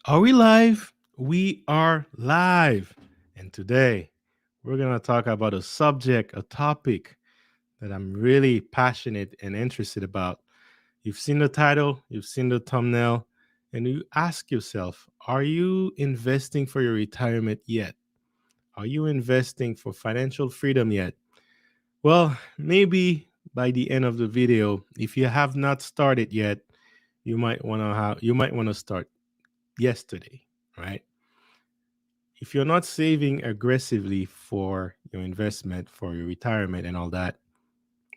Are we live? We are live. And today we're going to talk about a subject, a topic that I'm really passionate and interested about. You've seen the title, you've seen the thumbnail, and you ask yourself, are you investing for your retirement yet? Are you investing for financial freedom yet? Well, maybe by the end of the video, if you have not started yet, you might want to start yesterday, right? If you're not saving aggressively for your investment, for your retirement, and all that,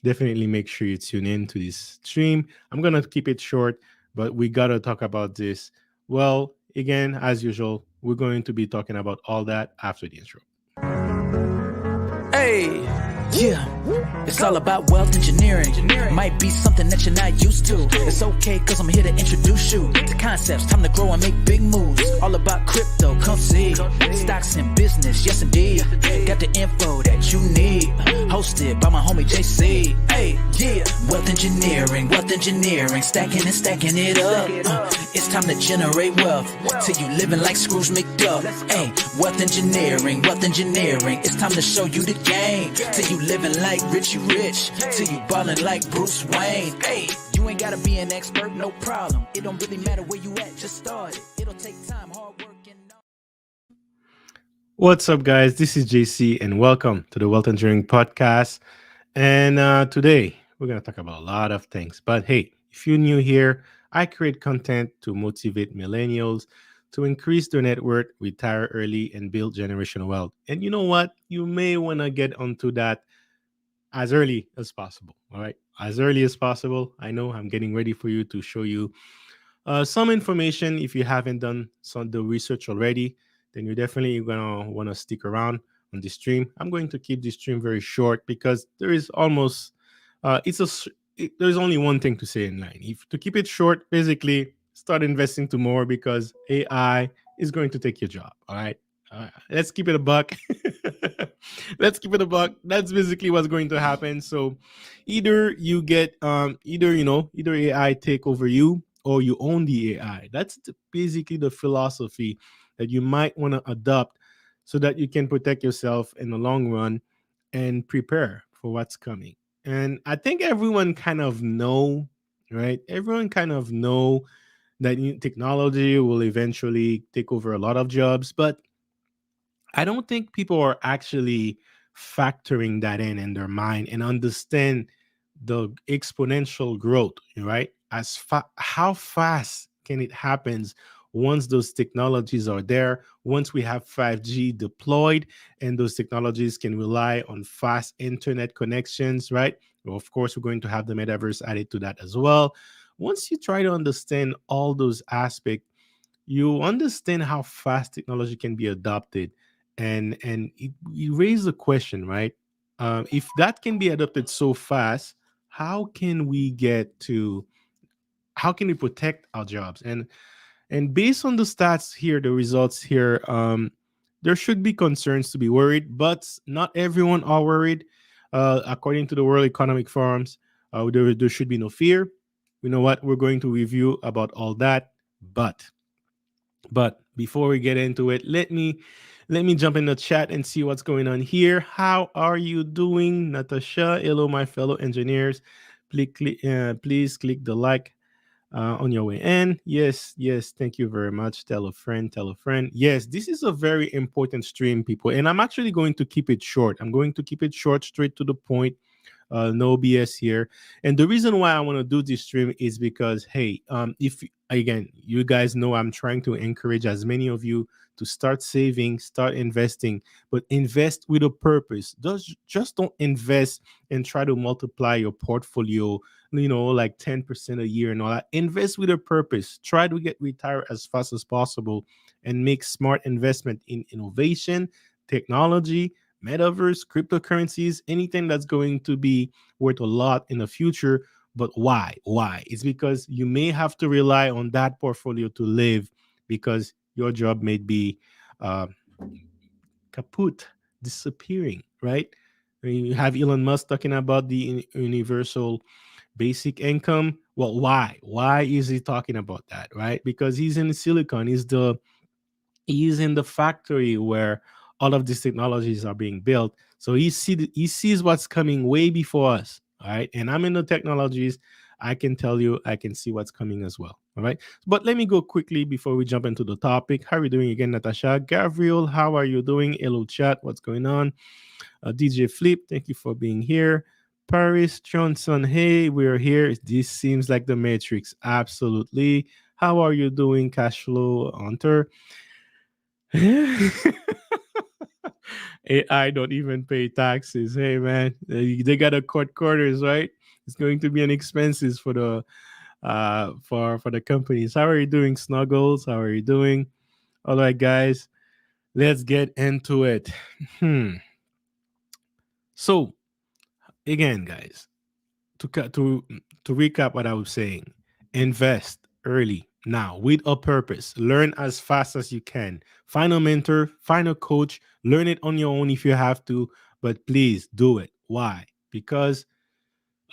definitely make sure you tune in to this stream. I'm going to keep it short, but we got to talk about this. Well, again, as usual, we're going to be talking about all that after the intro. Hey, yeah, it's all about wealth engineering. Might be something that you're not used to. It's okay, cause I'm here to introduce you to concepts. Time to grow and make big moves. All about crypto, come see. Stocks and business, yes indeed. Got the info that you need. Hosted by my homie JC. Hey, yeah, wealth engineering. Stacking and stacking it up. It's time to generate wealth. Till you living like Scrooge McDuck. Hey, wealth engineering. It's time to show you the game. Till you living like Richie Rich. Till you ballin' like Bruce Wayne. Hey, you ain't gotta be an expert, no problem. It don't really matter where you at, just start it. It'll take time, hard work, and What's up, guys? This is JC, and welcome to the Wealth Engineering Podcast. And today, we're going to talk about a lot of things. But hey, if you're new here, I create content to motivate millennials to increase their net worth, retire early, and build generational wealth. And you know what? You may want to get onto that as early as possible. All right. As early as possible. I know I'm getting ready for you to show you some information. If you haven't done some the research already, then you're definitely gonna want to stick around on this stream. I'm going to keep this stream very short because there is almost there's only one thing to say in line. If to keep it short, basically start investing to more because AI is going to take your job. All right. Let's keep it a buck. Let's keep it a buck. That's basically what's going to happen. So either you get either AI take over you or you own the AI. That's basically the philosophy that you might want to adopt so that you can protect yourself in the long run and prepare for what's coming. And I think everyone kind of know, right? Everyone kind of know that technology will eventually take over a lot of jobs, but I don't think people are actually factoring that in their mind and understand the exponential growth, right? How fast can it happens once those technologies are there, once we have 5G deployed and those technologies can rely on fast internet connections, right? Well, of course, we're going to have the metaverse added to that as well. Once you try to understand all those aspects, you understand how fast technology can be adopted, and you raise the question, right? If that can be adopted so fast, how can we get to how can we protect our jobs? And based on the stats here, the results here, there should be concerns to be worried, but not everyone are worried. According to the World Economic Forums, there should be no fear. You know what? We're going to review about all that, but before we get into it, let me jump in the chat and see what's going on here. How are you doing, Natasha? Hello, my fellow engineers. Please click the like on your way in. Yes, yes. Thank you very much. Tell a friend. Tell a friend. Yes, this is a very important stream, people, and I'm actually going to keep it short. I'm going to keep it short, straight to the point, no BS here. And the reason why I want to do this stream is because, hey, if again, you guys know I'm trying to encourage as many of you to start saving, start investing, but invest with a purpose. Just don't invest and try to multiply your portfolio, like 10% a year and all that. Invest with a purpose. Try to get retired as fast as possible and make smart investment in innovation, technology, metaverse, cryptocurrencies, anything that's going to be worth a lot in the future. But why? Why? It's because you may have to rely on that portfolio to live because your job may be uh, kaput, disappearing, right? I mean, you have Elon Musk talking about the universal basic income. Well, why? Why is he talking about that? Right? Because he's in Silicon. He's in the factory where all of these technologies are being built. So he sees what's coming way before us. All right. And I'm in the technologies. I can tell you, I can see what's coming as well. All right. But let me go quickly before we jump into the topic. How are you doing again, Natasha? Gabriel, how are you doing? Hello, chat. What's going on? DJ Flip, thank you for being here. Paris Johnson, hey, we're here. This seems like the Matrix. Absolutely. How are you doing, Cashflow Hunter? AI don't even pay taxes. Hey man, they got to cut quarters, right? It's going to be an expenses for the for the companies. How are you doing, Snuggles? How are you doing? All right, guys, let's get into it. Hmm. So again, guys, to to recap what I was saying, invest early now with a purpose. Learn as fast as you can. Find a mentor, find a coach, learn it on your own if you have to, but please do it. Why? Because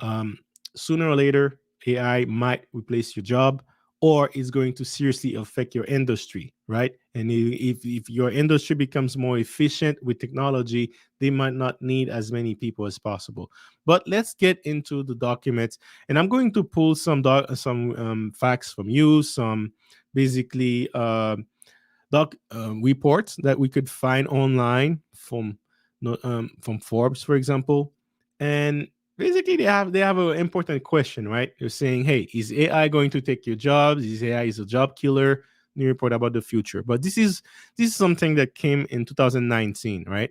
um, sooner or later, AI might replace your job or it's going to seriously affect your industry, right? And if your industry becomes more efficient with technology, they might not need as many people as possible. But let's get into the documents, and I'm going to pull some facts from you, some basically reports that we could find online from from Forbes, for example, and basically they have an important question, right? They're saying, "Hey, is AI going to take your jobs? Is AI is a job killer?" New report about the future, but this is something that came in 2019, right?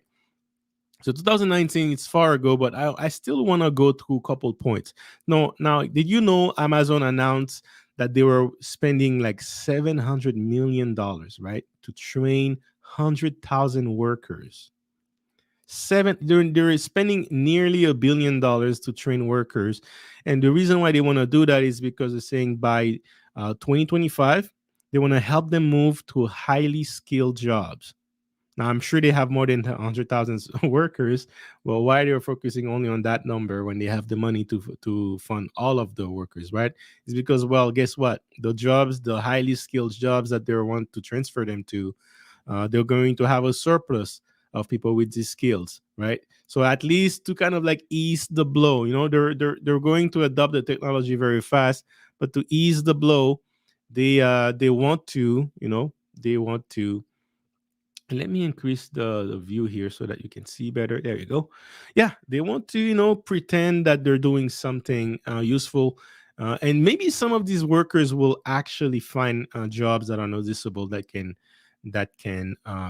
So 2019, it's far ago, but I still want to go through a couple points. No, now, did you know Amazon announced that they were spending like $700 million, right, to train 100,000 workers? They're spending nearly $1 billion to train workers, and the reason why they want to do that is because they're saying by 2025 they want to help them move to highly skilled jobs. Now, I'm sure they have more than 100,000 workers. Well, why they're focusing only on that number when they have the money to fund all of the workers, right? It's because, well, guess what? The jobs, the highly skilled jobs that they want to transfer them to, they're going to have a surplus of people with these skills, right? So at least to kind of like ease the blow, they're going to adopt the technology very fast, but to ease the blow, they want to, they want to, and let me increase the view here so that you can see better. There you go. Yeah, they want to, pretend that they're doing something useful. And maybe some of these workers will actually find jobs that are noticeable that can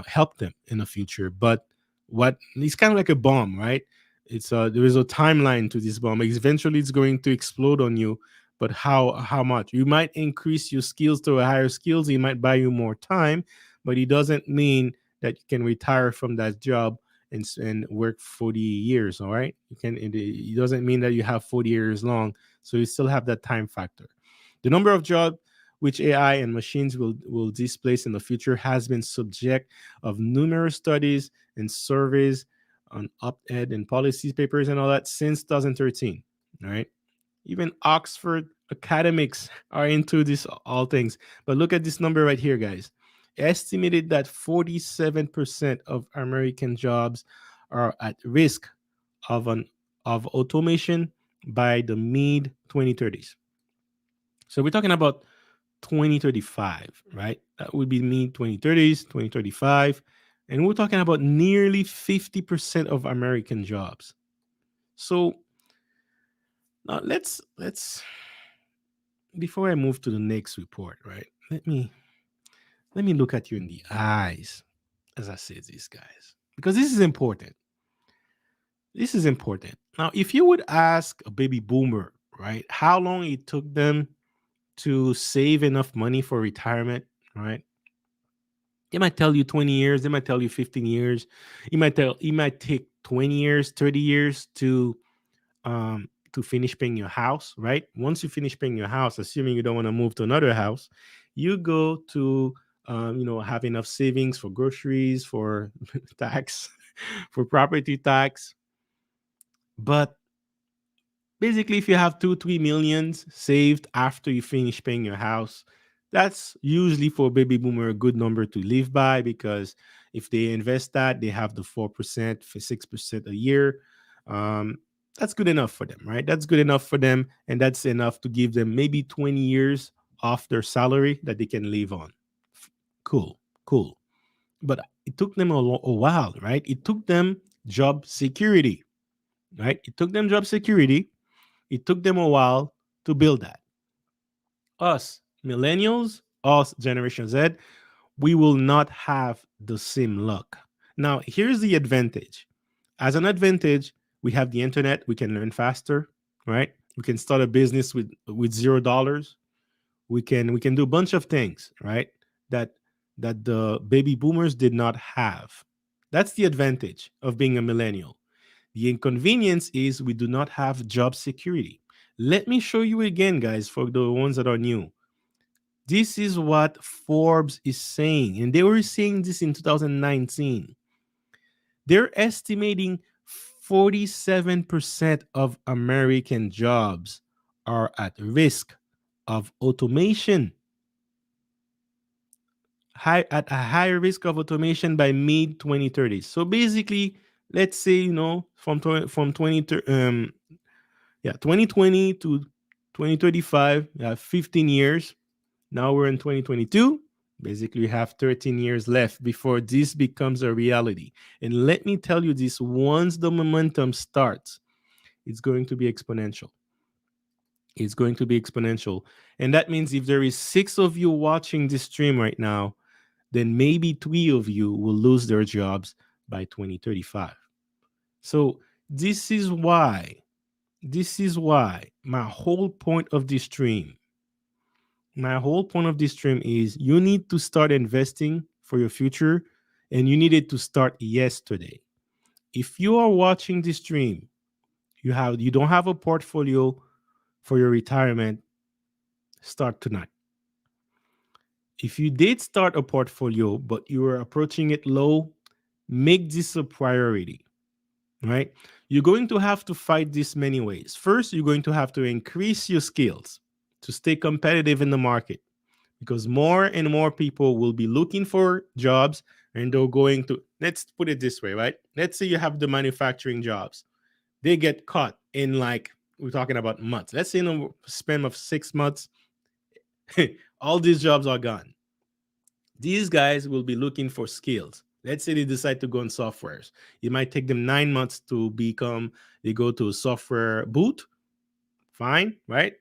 help them in the future. But what it's kind of like a bomb, right? It's there is a timeline to this bomb. Eventually, it's going to explode on you. But how much? You might increase your skills to a higher skills. It might buy you more time, but it doesn't mean that you can retire from that job and work 40 years. All right, it doesn't mean that you have 40 years long, so you still have that time factor. The number of jobs which AI and machines will displace in the future has been subject of numerous studies and surveys on op-ed and policy papers and all that since 2013. All right, even Oxford academics are into this all things. But look at this number right here, guys. Estimated that 47% of American jobs are at risk of an of automation by the mid 2030s. So we're talking about 2035, right? That would be mid 2030s, 2035. And we're talking about nearly 50% of American jobs. So now let's before I move to the next report, right? Let me look at you in the eyes as I say this, guys, because this is important. This is important. Now, if you would ask a baby boomer, right, how long it took them to save enough money for retirement, right? They might tell you 20 years, they might tell you 15 years. It might take 20 years, 30 years to finish paying your house, right? Once you finish paying your house, assuming you don't want to move to another house, you go to have enough savings for groceries, for tax, for property tax. But Basically, if you have 2, 3 millions saved after you finish paying your house, that's usually for baby boomer a good number to live by, because if they invest that, they have the 4% for 6% a year. Um, that's good enough for them, right? That's good enough for them, and that's enough to give them maybe 20 years off their salary that they can live on. Cool, cool. But it took them a while, right? It took them job security, right? It took them job security. It took them a while to build that. Us, millennials, us, Generation Z, we will not have the same luck. Now, here's the advantage. As an advantage, we have the internet. We can learn faster, right? We can start a business with $0. We can do a bunch of things, right? That that the baby boomers did not have. That's the advantage of being a millennial. The inconvenience is we do not have job security. Let me show you again, guys, for the ones that are new. This is what Forbes is saying, and they were saying this in 2019. They're estimating 47% of American jobs are at risk of automation, at a higher risk of automation by mid 2030s. So basically, let's say, from 2020 to 2035, we have 15 years. Now we're in 2022. Basically, we have 13 years left before this becomes a reality. And let me tell you this, once the momentum starts, it's going to be exponential. It's going to be exponential. And that means if there is 6 of you watching this stream right now, then maybe 3 of you will lose their jobs by 2035. So this is why my whole point of this stream is you need to start investing for your future, and you needed to start yesterday. If you are watching this stream, you don't have a portfolio for your retirement, start tonight. If you did start a portfolio but you are approaching it low, make this a priority, right? You're going to have to fight this many ways. First, you're going to have to increase your skills to stay competitive in the market, because more and more people will be looking for jobs, and they're going to, let's put it this way, right? Let's say you have the manufacturing jobs. They get caught in, like, we're talking about months. Let's say in a span of 6 months, all these jobs are gone. These guys will be looking for skills. Let's say they decide to go in softwares. It might take them 9 months to they go to a software boot. Fine, right?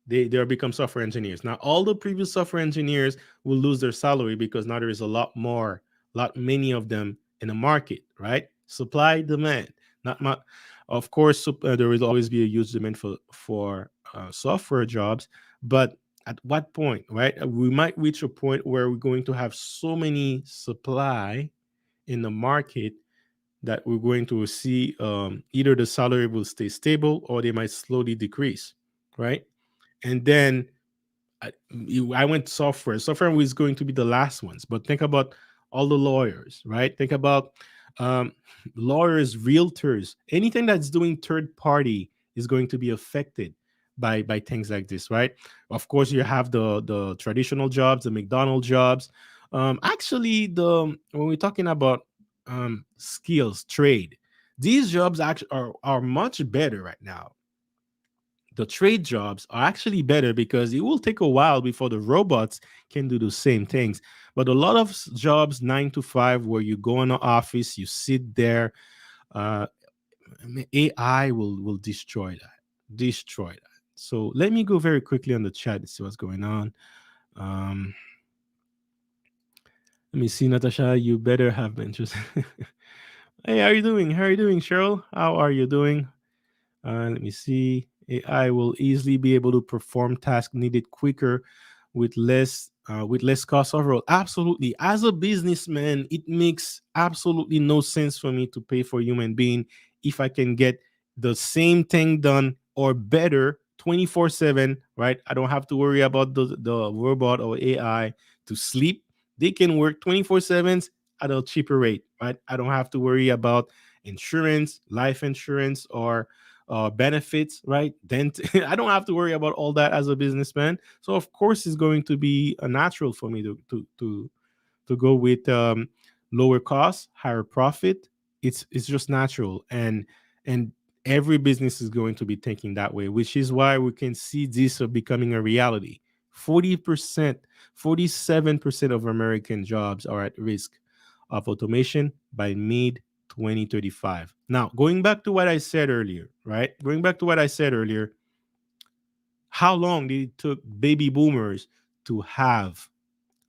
They'll become software engineers. Now, all the previous software engineers will lose their salary, because now there is many of them in the market, right? Supply, demand. Not much. Of course, there will always be a huge demand for software jobs, but at what point, right? We might reach a point where we're going to have so many supply in the market that we're going to see, either the salary will stay stable or they might slowly decrease, right? And then I went software. Software was going to be the last ones, but think about all the lawyers, right? Think about um, lawyers, realtors, anything that's doing third party is going to be affected by things like this, right? Of course, you have the traditional jobs, the McDonald's jobs. Actually, the when we're talking about skills, trade, these jobs actually are much better right now. The trade jobs are actually better because it will take a while before the robots can do the same things. But a lot of jobs, 9 to 5, where you go in the office, you sit there, uh, AI will destroy that. Destroy that. So let me go very quickly on the chat to see what's going on. Um, Let me see, Natasha. You better have been just. Hey, how are you doing? How are you doing, Cheryl? How are you doing? Let me see. AI will easily be able to perform tasks needed quicker with less cost overall. Absolutely. As a businessman, it makes absolutely no sense for me to pay for a human being if I can get the same thing done or better 24/7, right? I don't have to worry about the robot or AI to sleep. They can work 24/7 at a cheaper rate, right? I don't have to worry about insurance, life insurance, or benefits, right? Then I don't have to worry about all that as a businessman. So of course, it's going to be a natural for me to go with lower cost, higher profit. It's just natural, and every business is going to be thinking that way, which is why we can see this becoming a reality. 40%, 47% of American jobs are at risk of automation by mid 2035. Now, going back to what I said earlier, right? Going back to what I said earlier, how long did it took baby boomers to have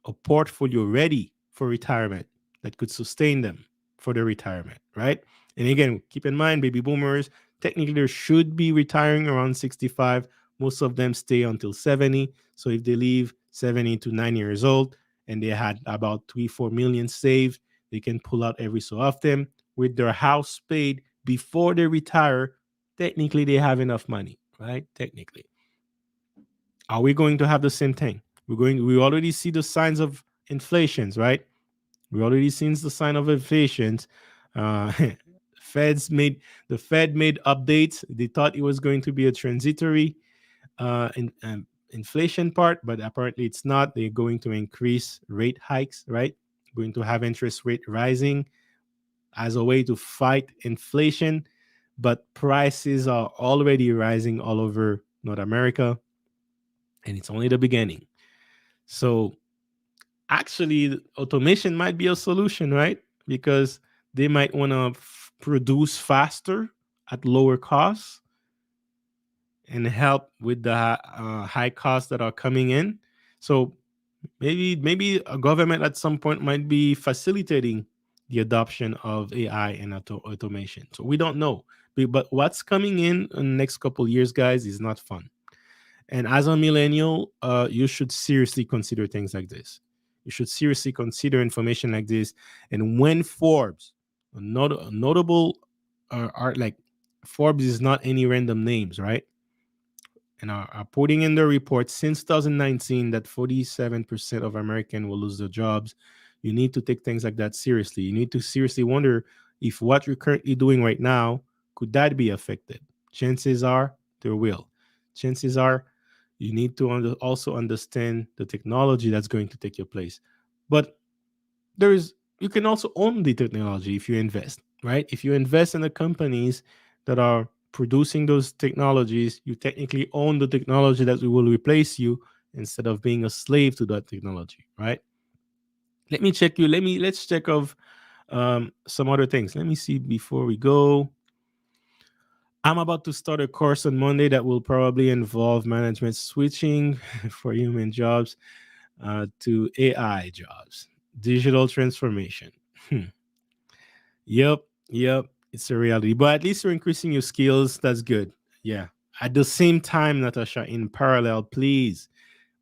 a portfolio ready for retirement that could sustain them for their retirement, right? And again, keep in mind, baby boomers technically they should be retiring around 65. Most of them stay until 70. So if they leave 70 to 90 years old and they had about 3, 4 million saved, they can pull out every so often with their house paid before they retire. Technically, they have enough money, right? Technically. Are we going to have the same thing? We already see the signs of inflations, right? We already seen the sign of inflations. Uh, Feds made the Fed made updates. They thought it was going to be a transitory inflation part, but apparently it's not. They're going to increase rate hikes, right? Going to have interest rate rising as a way to fight inflation, but prices are already rising all over North America, and it's only the beginning. So actually automation might be a solution, right? Because they might want to produce faster at lower costs and help with the high costs that are coming in. So maybe a government at some point might be facilitating the adoption of AI and automation. So we don't know, but what's coming in the next couple of years, guys, is not fun. And as a millennial, you should seriously consider things like this. You should seriously consider information like this. And when Forbes, notable art like Forbes is not any random names, right? And are putting in the report since 2019 that 47% of Americans will lose their jobs. You need to take things like that seriously. You need to seriously wonder if what you're currently doing right now could that be affected. Chances are there will. Chances are you need to also understand the technology that's going to take your place. But there's you can also own the technology if you invest, right? If you invest in the companies that are producing those technologies, you technically own the technology that will replace you instead of being a slave to that technology, right? Let's check of some other things. Let me see before we go. I'm about to start a course on Monday that will probably involve management switching for human jobs to AI jobs, digital transformation. Hmm. Yep, yep, it's a reality. But at least you're increasing your skills. That's good. Yeah. At the same time, Natasha, in parallel, please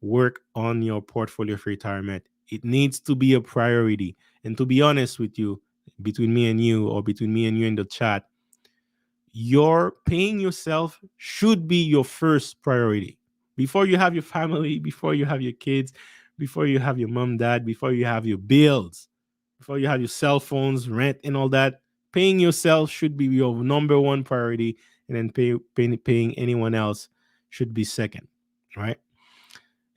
work on your portfolio for retirement. It needs to be a priority. And to be honest with you, between me and you, or between me and you in the chat, your paying yourself should be your first priority before you have your family, before you have your kids, before you have your mom, dad, before you have your bills, before you have your cell phones, rent, and all that. Paying yourself should be your number one priority, and then paying anyone else should be second, right?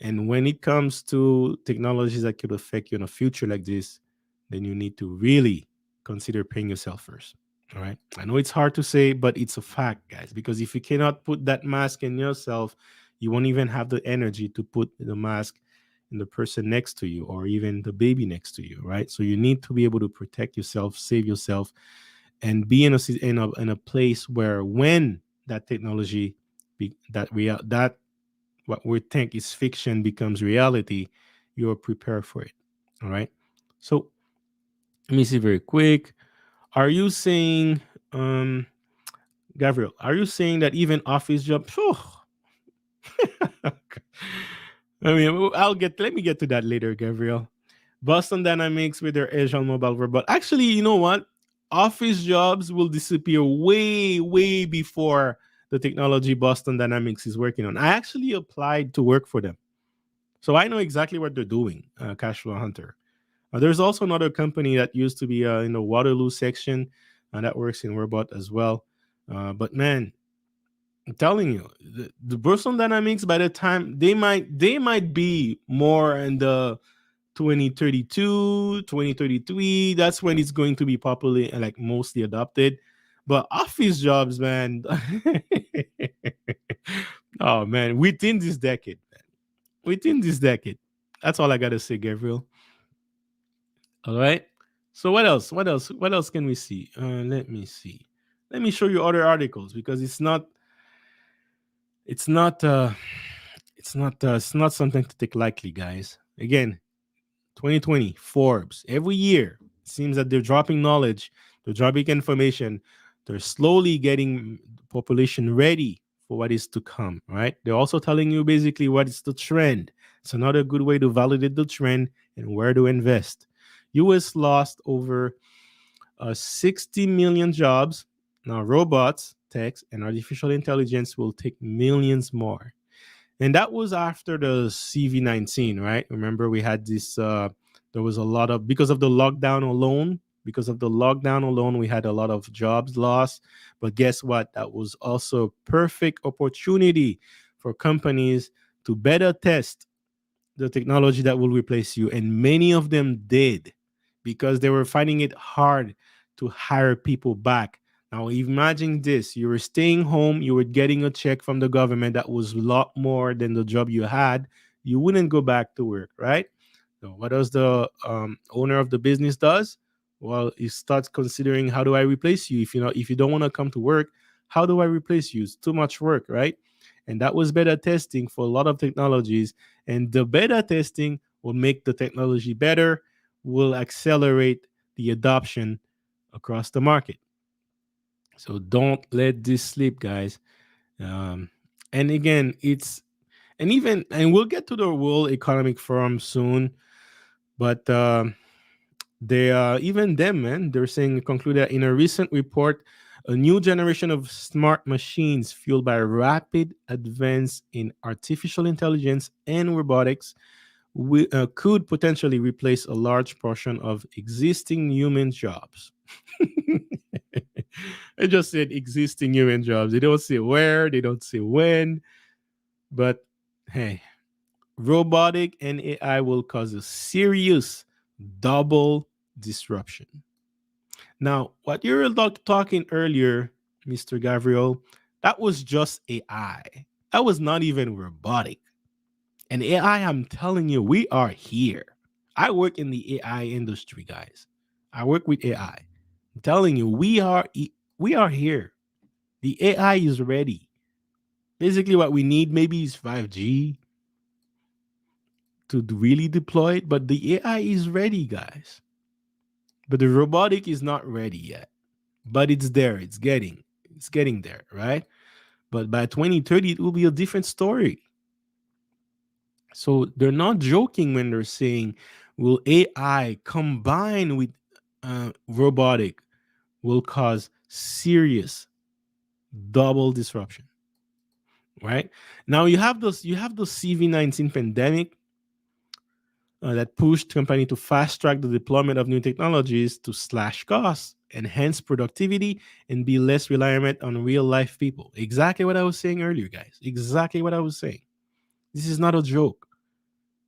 And when it comes to technologies that could affect you in a future like this, then you need to really consider paying yourself first. All right. I know it's hard to say, but it's a fact, guys, because if you cannot put that mask in yourself, you won't even have the energy to put the mask in the person next to you or even the baby next to you, right? So you need to be able to protect yourself, save yourself, and be in a place where when that technology that what we think is fiction becomes reality, you're prepared for it. All right. So let me see very quick. Are you saying, um, Gabriel, are you saying that even office job? I mean, let me get to that later, Gabriel. Boston Dynamics with their edge on mobile robot. Actually, you know what? Office jobs will disappear way, way before the technology Boston Dynamics is working on. I actually applied to work for them. So I know exactly what they're doing, Cashflow Hunter. There's also another company that used to be in the Waterloo section that works in robot as well. But man, I'm telling you, the Boston Dynamics by the time they might be more in the 2032, 2033. That's when it's going to be popularly and like mostly adopted. But office jobs, man. Oh man, within this decade, man. Within this decade. That's all I gotta say, Gabriel. All right. So what else? What else? What else can we see? Let me see. Let me show you other articles because it's not it's not something to take lightly, guys. Again, 2020 Forbes every year it seems that they're dropping knowledge, they're dropping information, they're slowly getting the population ready for what is to come, right? They're also telling you basically what is the trend. It's another good way to validate the trend and where to invest. US lost over 60 million jobs. Now robots, tech, and artificial intelligence will take millions more. And that was after the CV-19, right? Remember, we had this. There was a lot of because of the lockdown alone. Because of the lockdown alone, we had a lot of jobs lost. But guess what? That was also a perfect opportunity for companies to better test the technology that will replace you. And many of them did because they were finding it hard to hire people back. Now, imagine this: you were staying home, you were getting a check from the government that was a lot more than the job you had. You wouldn't go back to work, right? So, what does the owner of the business does? Well, he starts considering how do I replace you if you don't want to come to work. How do I replace you? It's too much work, right? And that was beta testing for a lot of technologies, and the beta testing will make the technology better, will accelerate the adoption across the market. So don't let this slip, guys. Um, and again, and we'll get to the World Economic Forum soon, but they even them, man, they're saying concluded in a recent report, a new generation of smart machines fueled by rapid advance in artificial intelligence and robotics could potentially replace a large portion of existing human jobs. I just said existing human jobs. They don't say where, they don't say when, but hey, robotic and AI will cause a serious double disruption. Now, what you were talking earlier, Mr. Gabriel, that was just AI. That was not even robotic. And AI, I'm telling you, we are here. I work in the AI industry, guys. I work with AI. I'm telling you, we are here. The AI is ready. Basically, what we need maybe is 5G to really deploy it, but the AI is ready, guys. But the robotic is not ready yet. But it's there. It's getting there, right? But by 2030, it will be a different story. So they're not joking when they're saying, will AI combine with robotic will cause serious double disruption, right? Now you have the CV-19 pandemic that pushed company to fast track the deployment of new technologies to slash costs, enhance productivity, and be less reliant on real life people. Exactly what I was saying earlier, guys. Exactly what I was saying. This is not a joke.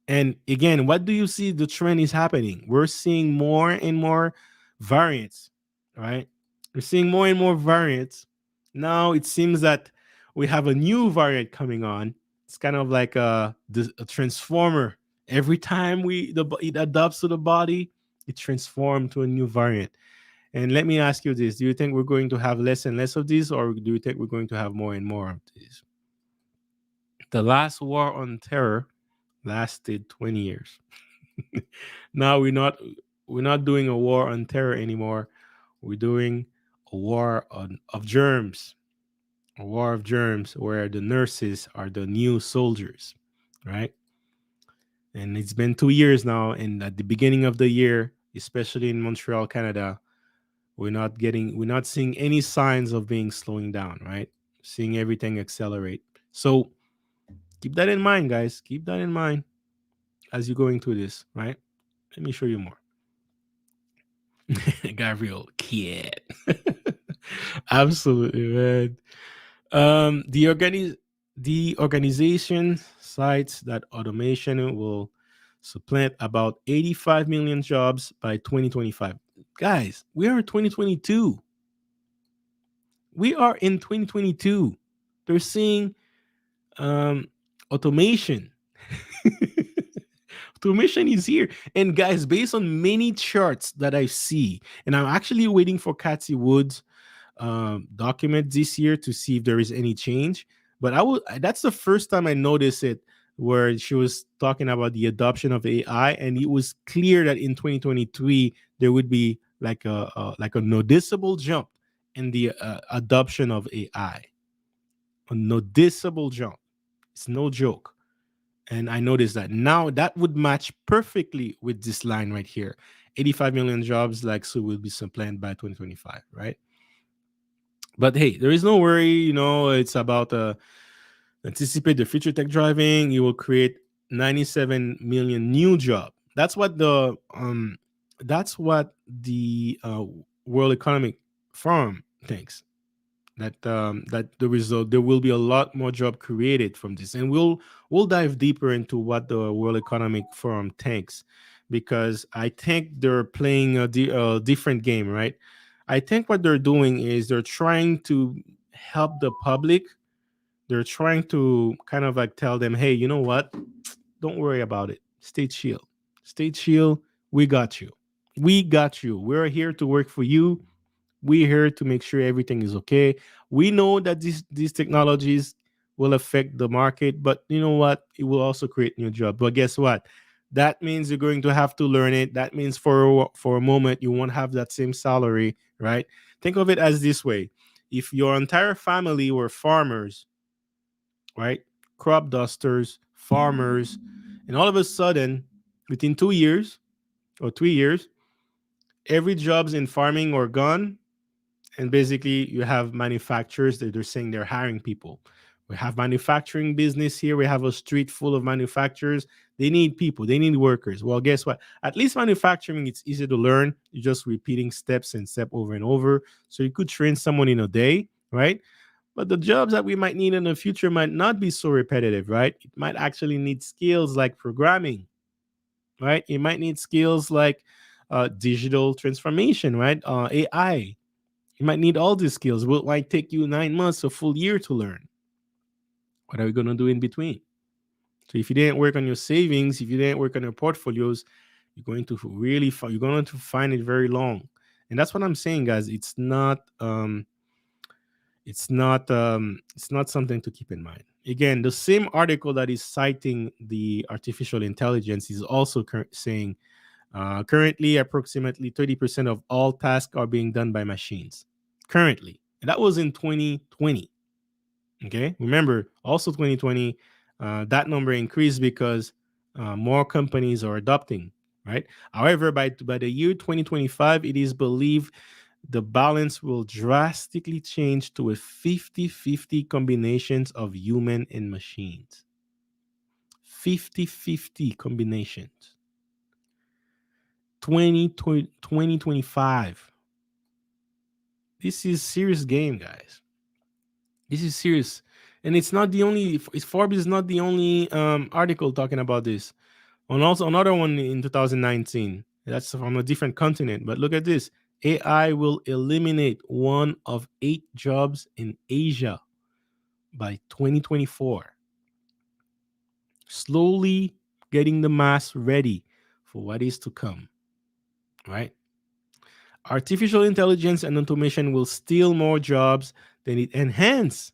And again, what do you see the trend is happening? We're seeing more and more variants, right? We're seeing more and more variants. Now it seems that we have a new variant coming on. It's kind of like a transformer. Every time it adapts to the body, it transforms to a new variant. And let me ask you this: do you think we're going to have less and less of these, or do you think we're going to have more and more of these? The last war on terror lasted 20 years. Now we're not doing a war on terror anymore. We're doing a war on of germs, a war of germs where the nurses are the new soldiers, right? And it's been 2 years now, and at the beginning of the year, especially in Montreal, Canada, we're not seeing any signs of being slowing down, right? Seeing everything accelerate. So keep that in mind, guys. Keep that in mind as you're going through this, right? Let me show you more. Gabriel, kid. Absolutely, man. The organization cites that automation will supplant about 85 million jobs by 2025. Guys, we are in 2022. We are in 2022. They're seeing um, automation. Automation is here. And guys, based on many charts that I see, and I'm actually waiting for Cathy Wood's document this year to see if there is any change. But that's the first time I noticed it, where she was talking about the adoption of AI, and it was clear that in 2023 there would be like a noticeable jump in the adoption of AI. A noticeable jump. It's no joke. And I noticed that now that would match perfectly with this line right here. 85 million jobs like so will be supplanted by 2025, right? But hey, there is no worry. It's about anticipate the future tech driving. You will create 97 million new jobs. That's what the World Economic Forum thinks. That the result there will be a lot more job created from this, and we'll dive deeper into what the World Economic Forum thinks, because I think they're playing a different game, right? I think what they're doing is they're trying to help the public. They're trying to kind of like tell them, hey, you know what? Don't worry about it. Stay chill. Stay chill. We got you. We got you. We're here to work for you. We're here to make sure everything is okay. We know that these technologies will affect the market, but you know what? It will also create new jobs. But guess what? That means you're going to have to learn it. That means for a moment you won't have that same salary, right? Think of it as this way: if your entire family were farmers, right? Crop dusters, farmers, and all of a sudden, within 2 years or 3 years, every jobs in farming are gone, and basically you have manufacturers that they're saying they're hiring people. We have manufacturing business here. We have a street full of manufacturers. They need people. They need workers. Well, guess what? At least manufacturing, it's easy to learn. You're just repeating steps and step over and over. So you could train someone in a day, right? But the jobs that we might need in the future might not be so repetitive, right? It might actually need skills like programming, right? It might need skills like digital transformation, right? AI. You might need all these skills. It might take you 9 months, a full year to learn. What are we going to do in between? So if you didn't work on your savings, if you didn't work on your portfolios, you're going to you're going to find it very long. And that's what I'm saying, guys. It's not something to keep in mind. Again, the same article that is citing the artificial intelligence is also saying currently approximately 30% of all tasks are being done by machines. Currently, and that was in 2020. Okay, remember also 2020, that number increased because more companies are adopting. Right. However, by the year 2025, it is believed the balance will drastically change to a 50-50 combinations of human and machines. 50-50 combinations. 2025. This is serious game, guys. This is serious. And it's not the only, Forbes is not the only article talking about this. And also another one in 2019. That's from a different continent. But look at this. AI will eliminate 1 of 8 jobs in Asia by 2024. Slowly getting the mass ready for what is to come. Right? Artificial intelligence and automation will steal more jobs than it enhance.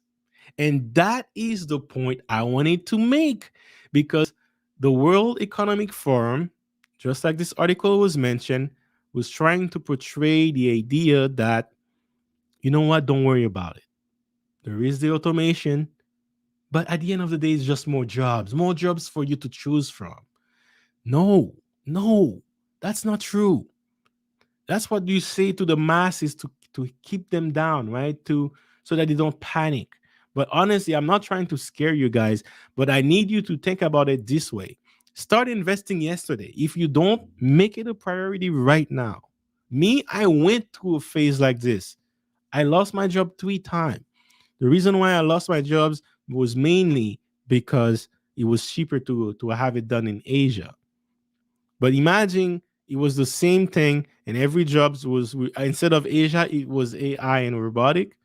And that is the point I wanted to make, because the World Economic Forum, just like this article was mentioned, was trying to portray the idea that, you know what, don't worry about it. There is the automation, but at the end of the day, it's just more jobs for you to choose from. No, no, that's not true. That's what you say to the masses to keep them down, right? So that they don't panic. But honestly, I'm not trying to scare you guys, but I need you to think about it this way. Start investing yesterday. If you don't, make it a priority right now. Me, I went through a phase like this. I lost my job 3 times. The reason why I lost my jobs was mainly because it was cheaper to have it done in Asia. But imagine it was the same thing, and every jobs was instead of Asia, it was AI and robotic.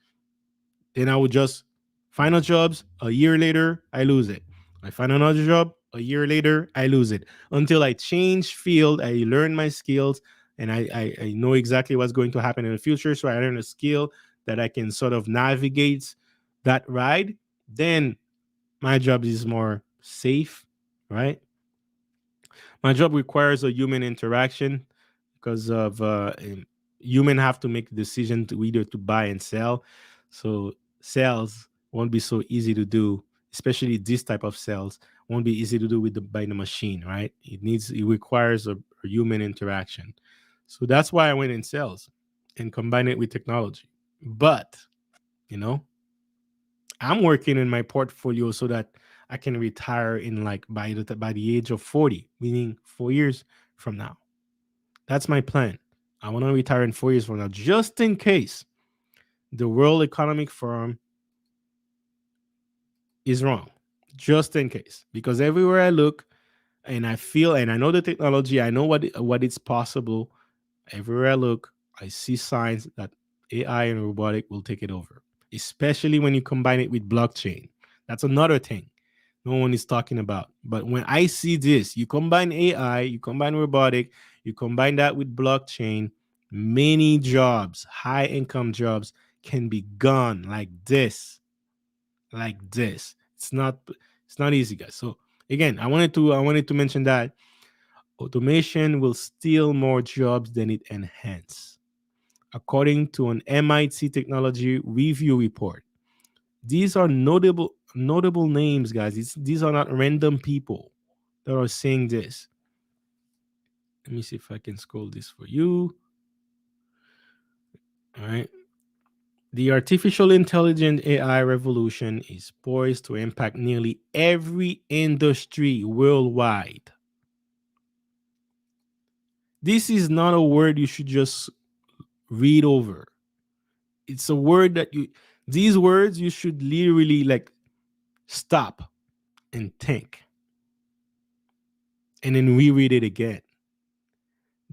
Then I would just find a jobs. A year later, I lose it. I find another job. A year later, I lose it until I change field. I learn my skills, and I know exactly what's going to happen in the future. So I learn a skill that I can sort of navigate that ride. Then my job is more safe, right? My job requires a human interaction because of human have to make a decision to either to buy and sell. So sales won't be so easy to do, especially this type of sales won't be easy to do with the by the machine, right? It requires a human interaction. So that's why I went in sales and combine it with technology. But you know, I'm working in my portfolio so that I can retire in like by the age of 40, meaning 4 years from now. That's my plan. I want to retire in 4 years from now, just in case the World Economic Forum is wrong. Just in case, because everywhere I look, and I feel, and I know the technology, I know what it's possible. Everywhere I look, I see signs that AI and robotic will take it over, especially when you combine it with blockchain. That's another thing no one is talking about. But when I see this, you combine AI, you combine robotic, you combine that with blockchain, many jobs, high income jobs, can be gone like this, like this. It's not easy, guys. So again, I wanted to mention that automation will steal more jobs than it enhance, according to an MIT technology review report. These are notable names, guys. These are not random people that are saying this. Let me see if I can scroll this for you. All right. The artificial intelligence AI revolution is poised to impact nearly every industry worldwide. This is not a word you should just read over. It's a word that these words you should literally like stop and think and then reread it again.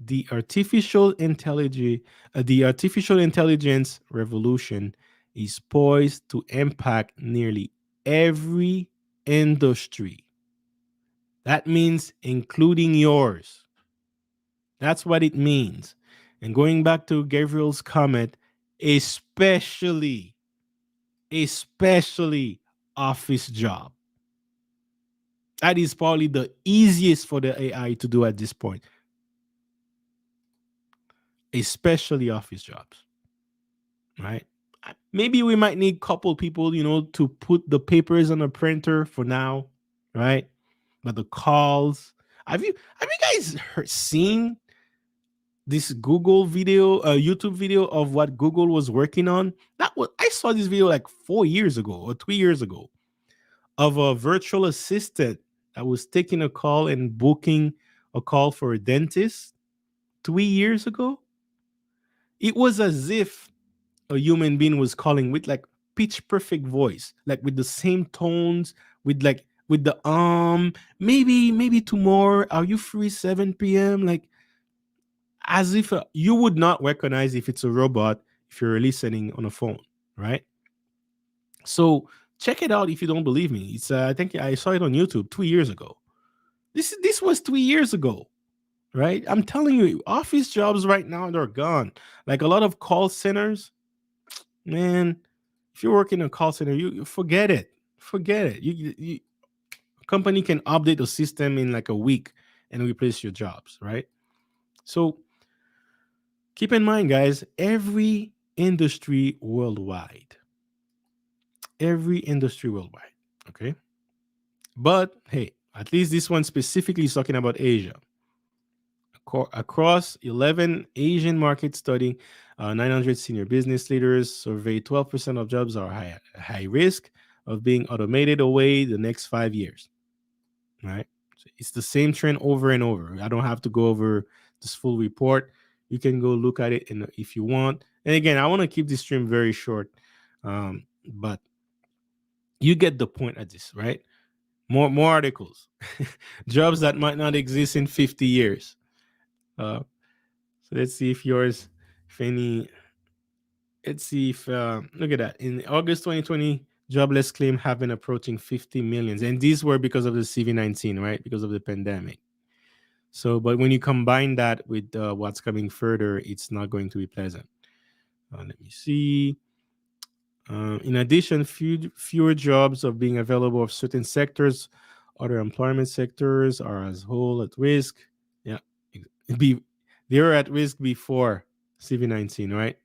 the artificial intelligence the artificial intelligence revolution is poised to impact nearly every industry. That means including yours. That's what it means. And going back to Gabriel's comment, especially especially office job. That is probably the easiest for the AI to do at this point, especially office jobs, right? Maybe we might need couple people, to put the papers on a printer for now, right? But the calls, have you guys seen this Google video, YouTube video of what Google was working on? I saw this video like 4 years ago or 3 years ago of a virtual assistant that was taking a call and booking a call for a dentist 3 years ago. It was as if a human being was calling with like pitch perfect voice, like with the same tones, with the maybe tomorrow, are you free 7 p.m., like as if you would not recognize if it's a robot if you're listening on a phone, right? So check it out if you don't believe me. It's I think I saw it on YouTube 2 years ago. This was 3 years ago, right? I'm telling you, office jobs right now they're gone. Like a lot of call centers, man. If you work in a call center, you forget it. Forget it. A company can update the system in like a week and replace your jobs, right? So keep in mind, guys, every industry worldwide, okay? But hey, at least this one specifically is talking about Asia. Across 11 Asian market study, 900 senior business leaders surveyed 12% of jobs are high risk of being automated away the next 5 years, right? So it's the same trend over and over. I don't have to go over this full report. You can go look at it if you want. And again, I want to keep this stream very short, but You get the point at this, right? More articles, jobs that might not exist in 50 years. Uh, so let's see if yours, if any, let's see if, look at that. In August 2020, jobless claim have been approaching 50 millions. And these were because of the CV-19, right? Because of the pandemic. So, but when you combine that with what's coming further, it's not going to be pleasant. Let me see. In addition, fewer jobs are being available of certain sectors. Other employment sectors are as whole at risk. Yeah, be they were at risk before CV-19, right?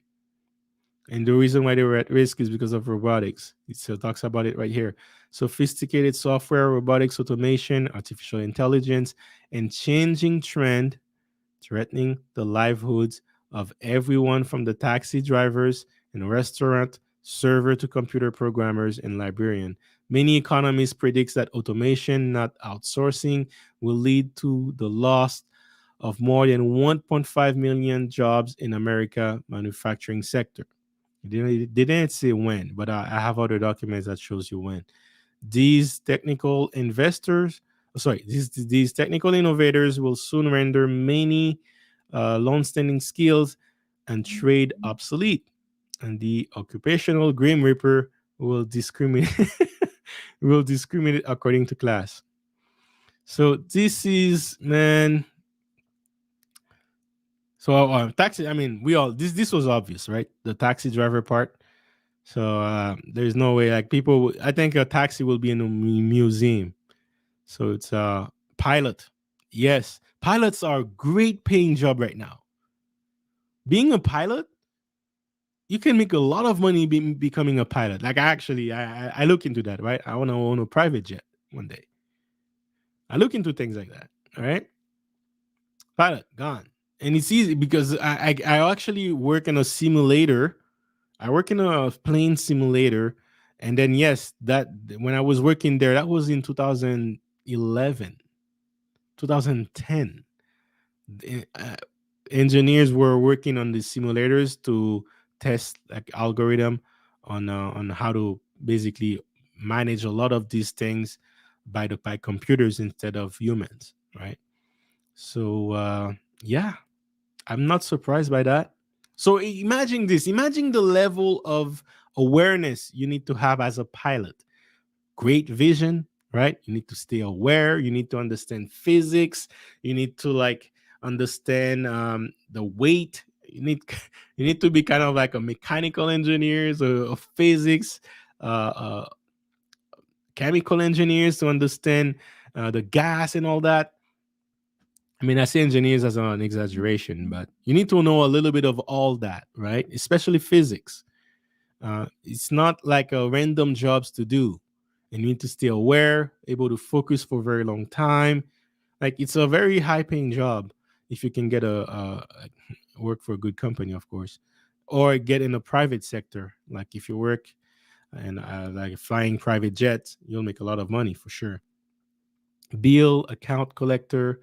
And the reason why they were at risk is because of robotics. It still talks about it right here. Sophisticated software, robotics, automation, artificial intelligence, and changing trend threatening the livelihoods of everyone from the taxi drivers and restaurant server to computer programmers and librarian. Many economists predict that automation, not outsourcing, will lead to the loss of more than 1.5 million jobs in America manufacturing sector. They didn't say when, but I have other documents that shows you when. These technical investors, these technical innovators will soon render many long-standing skills and trade obsolete, and the occupational grim reaper will discriminate will discriminate according to class. So this is man. So taxi. I mean, we all this was obvious, right? The taxi driver part. So there's no way like people. I think a taxi will be in a museum. So it's pilot. Yes, pilots are a great paying job right now. Being a pilot, you can make a lot of money becoming a pilot. Like I look into that, right? I want to own a private jet one day. I look into things like that. All right, pilot gone, and it's easy because I actually work in a simulator. I work in a plane simulator, and then yes, that when I was working there, that was in 2011, 2010. The, engineers were working on the simulators to test like algorithm on how to basically manage a lot of these things by computers instead of humans, right? So yeah, I'm not surprised by that. So imagine this, imagine the level of awareness you need to have as a pilot. Great vision, right? You need to stay aware. You need to understand physics. You need to like understand the weight. You need you need to be kind of like a mechanical engineers or physics, uh, chemical engineers to understand the gas and all that. I mean, I say engineers as an exaggeration, but you need to know a little bit of all that, right? Especially physics. It's not like a random jobs to do. And you need to stay aware, able to focus for a very long time. Like it's a very high paying job if you can get work for a good company, of course, or get in a private sector. Like if you work and like flying private jets, you'll make a lot of money for sure. Bill account collector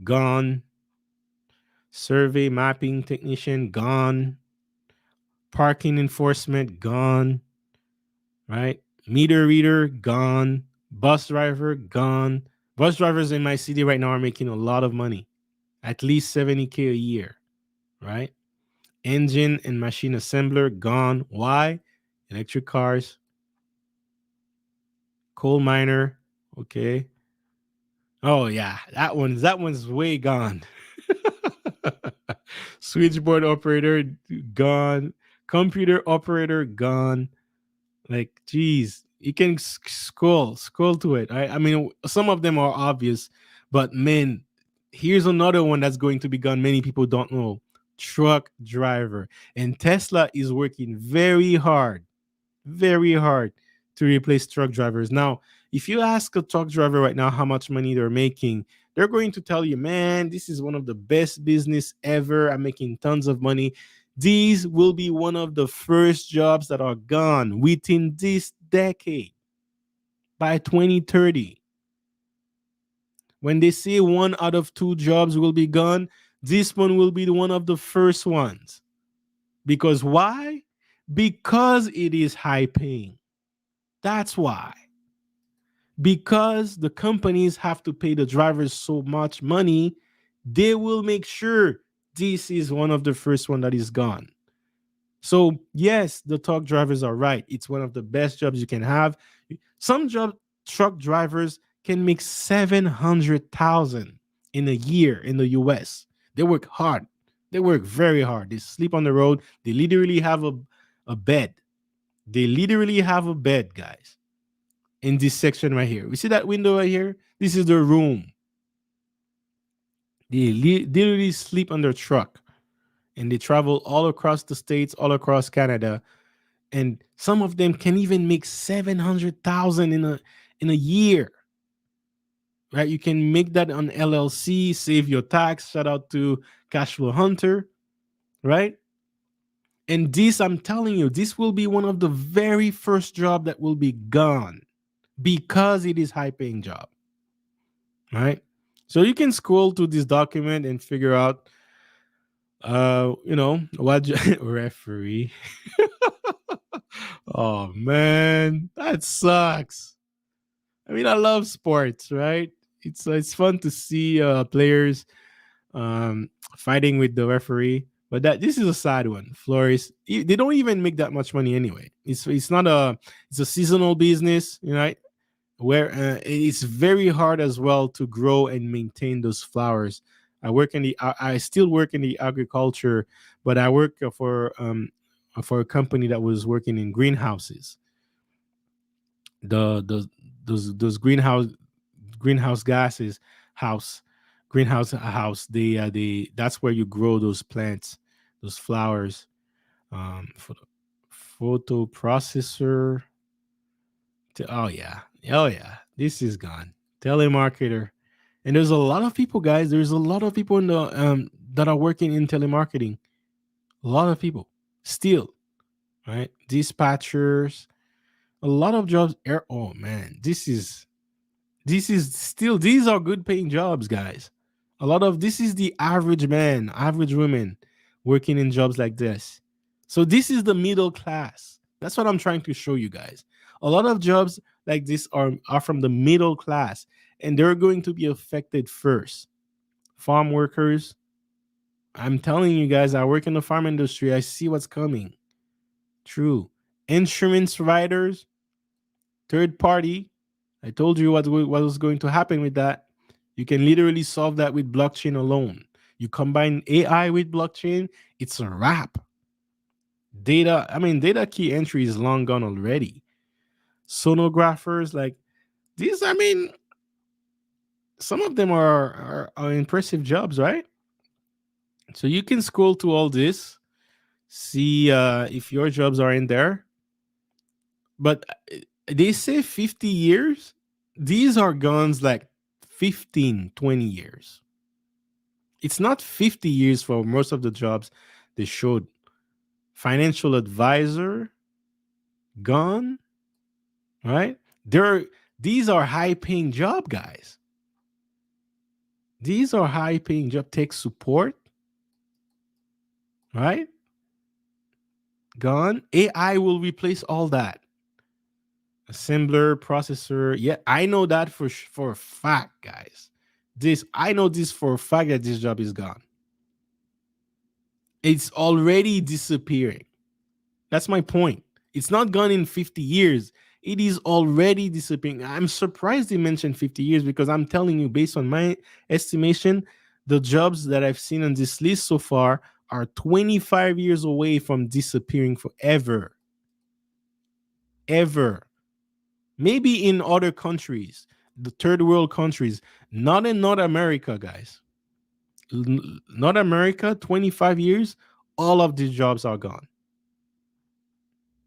gone. Survey mapping technician gone. Parking enforcement gone, right? Meter reader gone. Bus driver gone. Bus drivers in my city right now are making a lot of money, at least 70K a year, right? Engine and machine assembler gone. Why? Electric cars. Coal miner, okay. Oh yeah, that one's way gone. Switchboard operator gone. Computer operator gone. Like, geez, you can scroll to it. I mean, some of them are obvious, but man, here's another one that's going to be gone. Many people don't know. Truck driver. And Tesla is working very hard to replace truck drivers. Now, if you ask a truck driver right now how much money they're making, they're going to tell you, man, this is one of the best business ever. I'm making tons of money. These will be one of the first jobs that are gone within this decade by 2030. When they say one out of two jobs will be gone, this one will be one of the first ones. Because why? Because it is high paying. That's why. Because the companies have to pay the drivers so much money, they will make sure this is one of the first one that is gone. So yes, the truck drivers are right. It's one of the best jobs you can have. Some job truck drivers can make 700,000 in a year in the US. They work hard. They work very hard. They sleep on the road. They literally have a bed. They literally have a bed, guys, in this section right here. We see that window right here? This is their room. They literally sleep on their truck and they travel all across the states, all across Canada, and some of them can even make 700,000 in a year. Right? You can make that on LLC, save your tax. Shout out to Cashflow Hunter, right? And this, I'm telling you, this will be one of the very first job that will be gone because it is high paying job, right? So you can scroll to this document and figure out what referee. Oh man, that sucks. I mean, I love sports, right? It's fun to see players um, fighting with the referee, but that this is a sad one. Flores, they don't even make that much money anyway. It's not a it's a seasonal business, you know, where it's very hard as well to grow and maintain those flowers. I still work in the agriculture, but I work for a company that was working in greenhouses. The those greenhouse gases house greenhouse house they that's where you grow those plants, those flowers. For the photo processor. Oh yeah, oh yeah, this is gone. Telemarketer. And there's a lot of people, guys. There's a lot of people in the that are working in telemarketing. A lot of people still, right? Dispatchers, a lot of jobs. Oh man, this is still, these are good paying jobs, guys. A lot of this is the average man, average women working in jobs like this. So this is the middle class. That's what I'm trying to show you guys. A lot of jobs like this are from the middle class, and they're going to be affected first. Farm workers, I'm telling you guys, I work in the farm industry. I see what's coming. True. Insurance writers, third party. I told you what was going to happen with that. You can literally solve that with blockchain alone. You combine AI with blockchain, it's a wrap. Data key entry is long gone already. Sonographers, like these, some of them are impressive jobs, right? So you can scroll to all this, see if your jobs are in there. But they say 50 years. These are guns like 15, 20 years. It's not 50 years for most of the jobs they showed. Financial advisor, gone, right? These are high paying job, guys. These are high paying job. Tech support, right? Gone. AI will replace all that. Assembler, processor. Yeah, I know that for a fact, guys. This I know this for a fact that this job is gone. It's already disappearing. That's my point. It's not gone in 50 years. It is already disappearing. I'm surprised they mentioned 50 years because I'm telling you, based on my estimation, the jobs that I've seen on this list so far are 25 years away from disappearing forever. Ever. Maybe in other countries, the third world countries, not in North America, guys. North America, 25 years, all of these jobs are gone.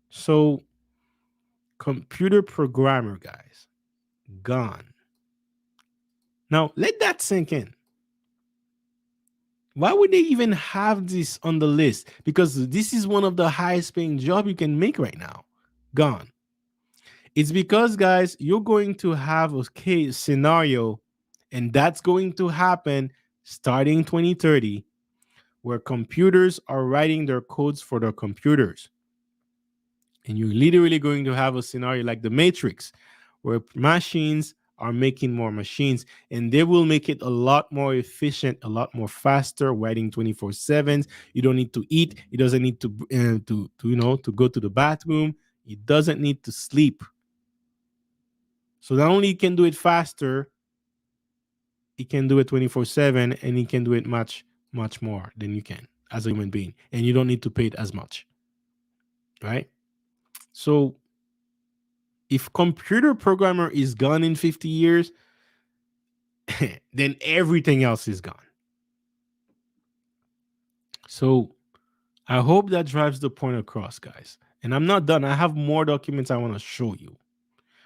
So, computer programmer, guys, gone. Now, let that sink in. Why would they even have this on the list? Because this is one of the highest paying job you can make right now. Gone. It's because, guys, you're going to have a case scenario, and that's going to happen starting 2030, where computers are writing their codes for their computers. And you're literally going to have a scenario like the Matrix, where machines are making more machines, and they will make it a lot more efficient, a lot more faster, writing 24/7. You don't need to eat. It doesn't need to to go to the bathroom. It doesn't need to sleep. So not only it can do it faster, it can do it 24/7, and it can do it much more than you can as a human being, and you don't need to pay it as much, right? So if computer programmer is gone in 50 years, then everything else is gone. So I hope that drives the point across, guys. And I'm not done. I have more documents I want to show you,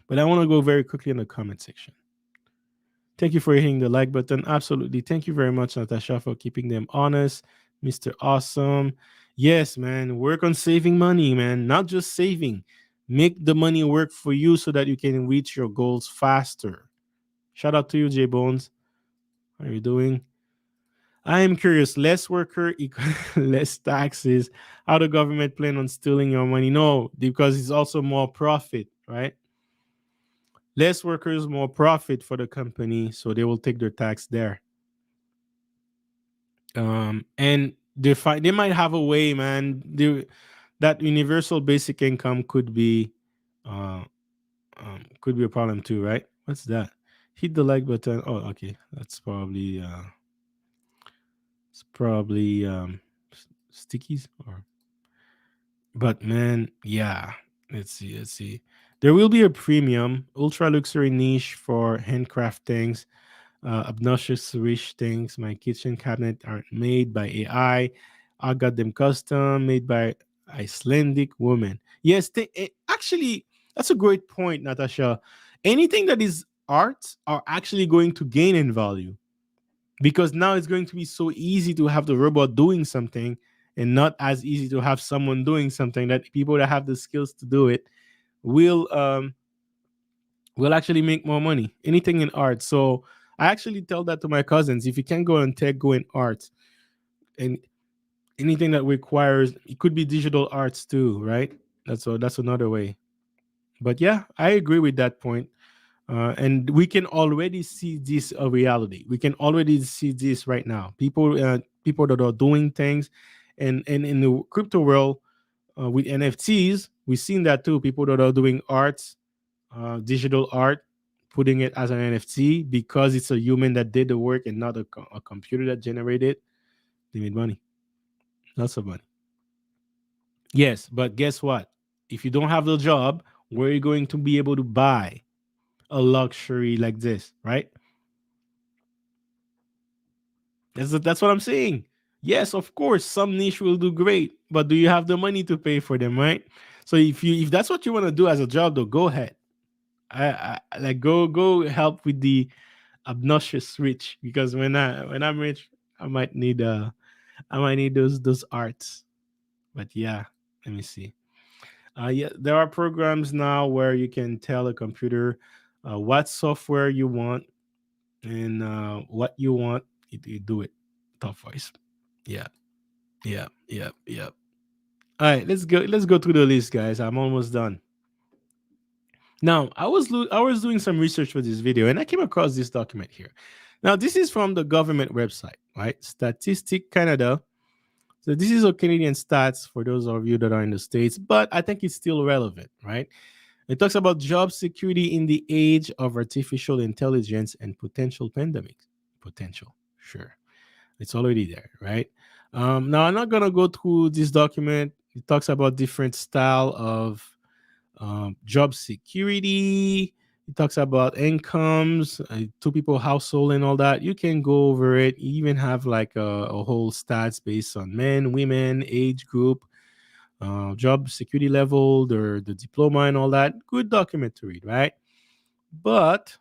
but I want to go very quickly in the comment section. Thank you for hitting the like button. Absolutely. Thank you very much, Natasha, for keeping them honest. Mr. Awesome. Yes, man. Work on saving money, man. Not just saving. Make the money work for you so that you can reach your goals faster. Shout out to you, J Bones. How are you doing? I am curious. Less worker equal less taxes. How the government plan on stealing your money? No, because it's also more profit, right? Less workers, more profit for the company, so they will take their tax there. And they might have a way, man. That universal basic income uh, could be a problem too, right? What's that? Hit the like button. Oh, okay, that's probably stickies or. But man, yeah. Let's see. There will be a premium ultra luxury niche for handcraft things, obnoxious rich things. My kitchen cabinet aren't made by AI. I got them custom, made by Icelandic woman. Yes, actually, that's a great point, Natasha. Anything that is art are actually going to gain in value because now it's going to be so easy to have the robot doing something and not as easy to have someone doing something that people that have the skills to do it will will actually make more money. Anything in art. So I actually tell that to my cousins. If you can't go in tech, go in art. And anything that requires it could be digital arts too, right? That's another way. But yeah, I agree with that point. And we can already see this a reality. We can already see this right now. People that are doing things, and in the crypto world with NFTs, we've seen that too. People that are doing arts, digital art, putting it as an NFT because it's a human that did the work and not a computer that generated. They made money, lots of money. Yes, but guess what? If you don't have the job, where are you going to be able to buy a luxury like this, right? That's what I'm saying. Yes, of course, some niche will do great, but do you have the money to pay for them, right? So if that's what you want to do as a job, though, go ahead. Like go help with the obnoxious rich because when I'm rich, I might need those arts. But yeah, let me see. Yeah, there are programs now where you can tell a computer what software you want and what you want. You do it. Top voice. Yeah, yeah. All right, let's go. Let's go through the list, guys. I'm almost done. Now, I was doing some research for this video, and I came across this document here. Now, this is from the government website, right? Statistic Canada. So this is a Canadian stats for those of you that are in the States, but I think it's still relevant, right? It talks about job security in the age of artificial intelligence and potential pandemics. Potential, sure. It's already there, right? Now, I'm not gonna go through this document. It talks about different style of job security. It talks about incomes, two people household, and all that. You can go over it. You even have like a whole stats based on men, women, age group, job security level, the diploma, and all that. Good document to read, right? But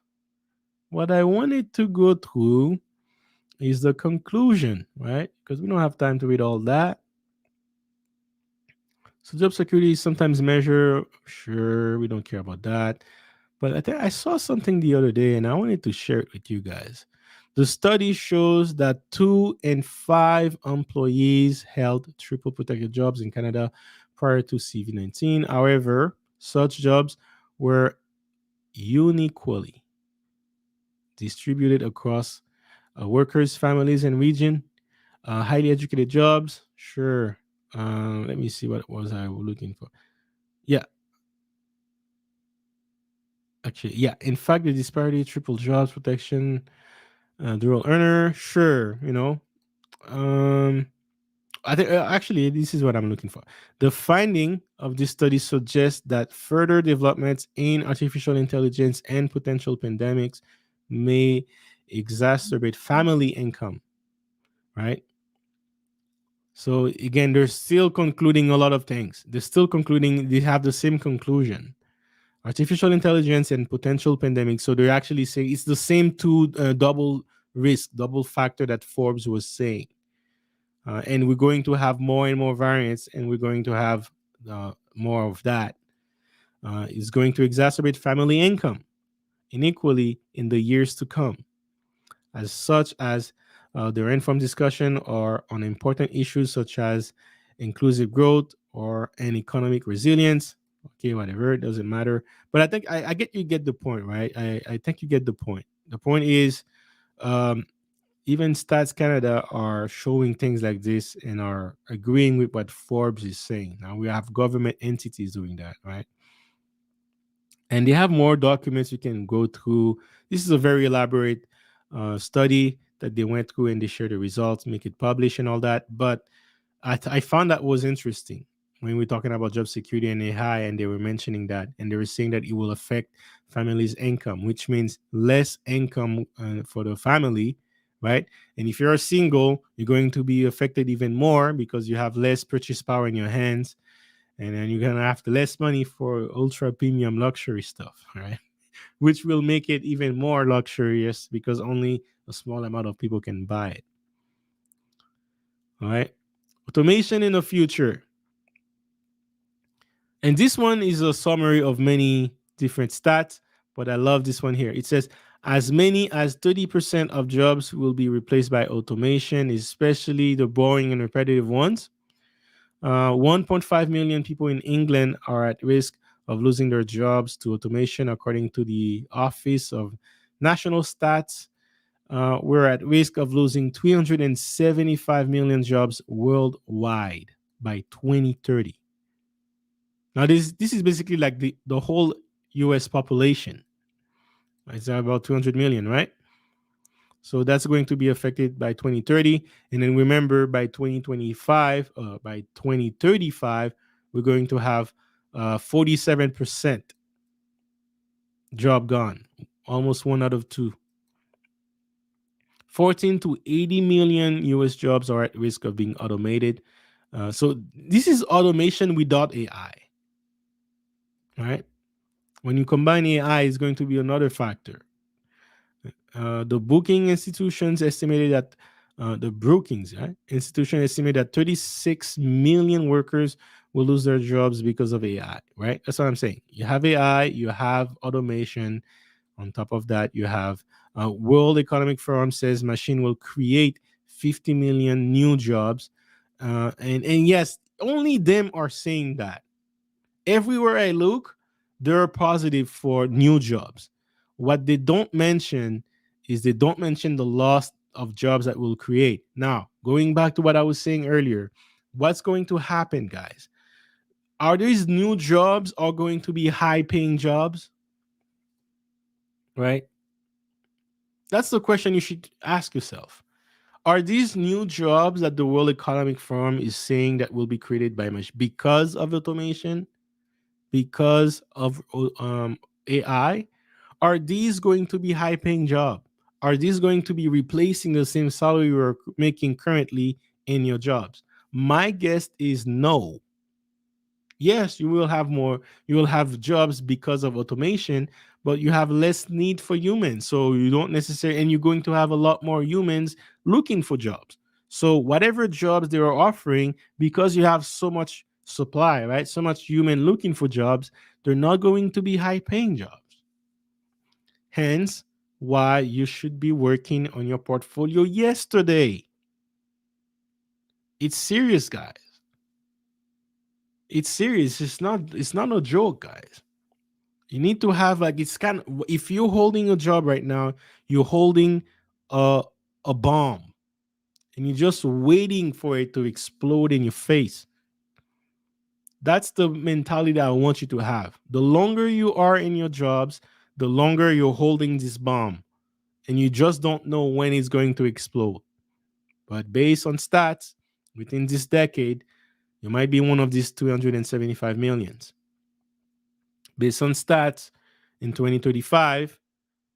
what I wanted to go through is the conclusion, right? Because we don't have time to read all that. So job security is sometimes measure. Sure, we don't care about that. But I think I saw something the other day and I wanted to share it with you guys. The study shows that 2 in 5 employees held triple protected jobs in Canada prior to CV-19. However, such jobs were unequally distributed across workers, families, and region. Highly educated jobs, sure. Let me see what was I looking for. Yeah, actually, yeah. In fact, the disparity, triple jobs, protection, dual earner, sure. Um, I think actually this is what I'm looking for. The finding of this study suggests that further developments in artificial intelligence and potential pandemics may exacerbate family income, right? So again, they're still concluding a lot of things. They're still concluding, they have the same conclusion. Artificial intelligence and potential pandemic. So they're actually saying it's the same two double risk, double factor that Forbes was saying. And we're going to have more and more variants, and we're going to have more of that. It's going to exacerbate family income inequally in the years to come, as such as their informed discussion or on important issues such as inclusive growth or and economic resilience. Okay, whatever, it doesn't matter. But I think I get you get the point, right? I think you get the point. The point is, um, even Stats Canada are showing things like this and are agreeing with what Forbes is saying. Now we have government entities doing that, right? And they have more documents you can go through. This is a very elaborate study that they went through and they share the results, make it publish and all that. But I found that was interesting when we're talking about job security and AI, and they were mentioning that, and they were saying that it will affect families' income, which means less income for the family, right? And if you're a single, you're going to be affected even more because you have less purchase power in your hands, and then you're gonna have less money for ultra premium luxury stuff, right? Which will make it even more luxurious because only a small amount of people can buy it. All right. Automation in the future. And this one is a summary of many different stats, but I love this one here. It says as many as 30% of jobs will be replaced by automation, especially the boring and repetitive ones. 1.5 million people in England are at risk of losing their jobs to automation, according to the Office of National Stats. We're at risk of losing 375 million jobs worldwide by 2030. Now, this is basically like the whole US population. It's about 200 million, right? So that's going to be affected by 2030. And then remember, by 2035, we're going to have 47% job gone, almost one out of two. 14 to 80 million US jobs are at risk of being automated. So this is automation without AI, right? When you combine AI, it's going to be another factor. The booking institutions estimated that the brookings right, institution estimated that 36 million workers will lose their jobs because of AI. Right, that's what I'm saying. You have AI, you have automation. On top of that, you have World Economic Forum says machine will create 50 million new jobs, and yes, only them are saying that. Everywhere I look, they're positive for new jobs. What they don't mention is they don't mention the loss of jobs that will create. Now, going back to what I was saying earlier, what's going to happen, guys? Are these new jobs all going to be high paying jobs? Right? That's the question you should ask yourself. Are these new jobs that the World Economic Forum is saying that will be created by because of automation, because of AI? Are these going to be high paying job? Are these going to be replacing the same salary you're making currently in your jobs? My guess is no. Yes, you will have more, you will have jobs because of automation, but you have less need for humans. So you don't necessarily, and you're going to have a lot more humans looking for jobs. So whatever jobs they are offering, because you have so much supply, right? So much human looking for jobs, they're not going to be high paying jobs. Hence, why you should be working on your portfolio yesterday. It's serious, guys. It's serious. It's not a joke, guys. You need to have like it's kind of if you're holding a job right now, you're holding a a bomb and you're just waiting for it to explode in your face. That's the mentality that I want you to have. The longer you are in your jobs, the longer you're holding this bomb and you just don't know when it's going to explode. But based on stats, within this decade, you might be one of these 275 millions. Based on stats, in 2035,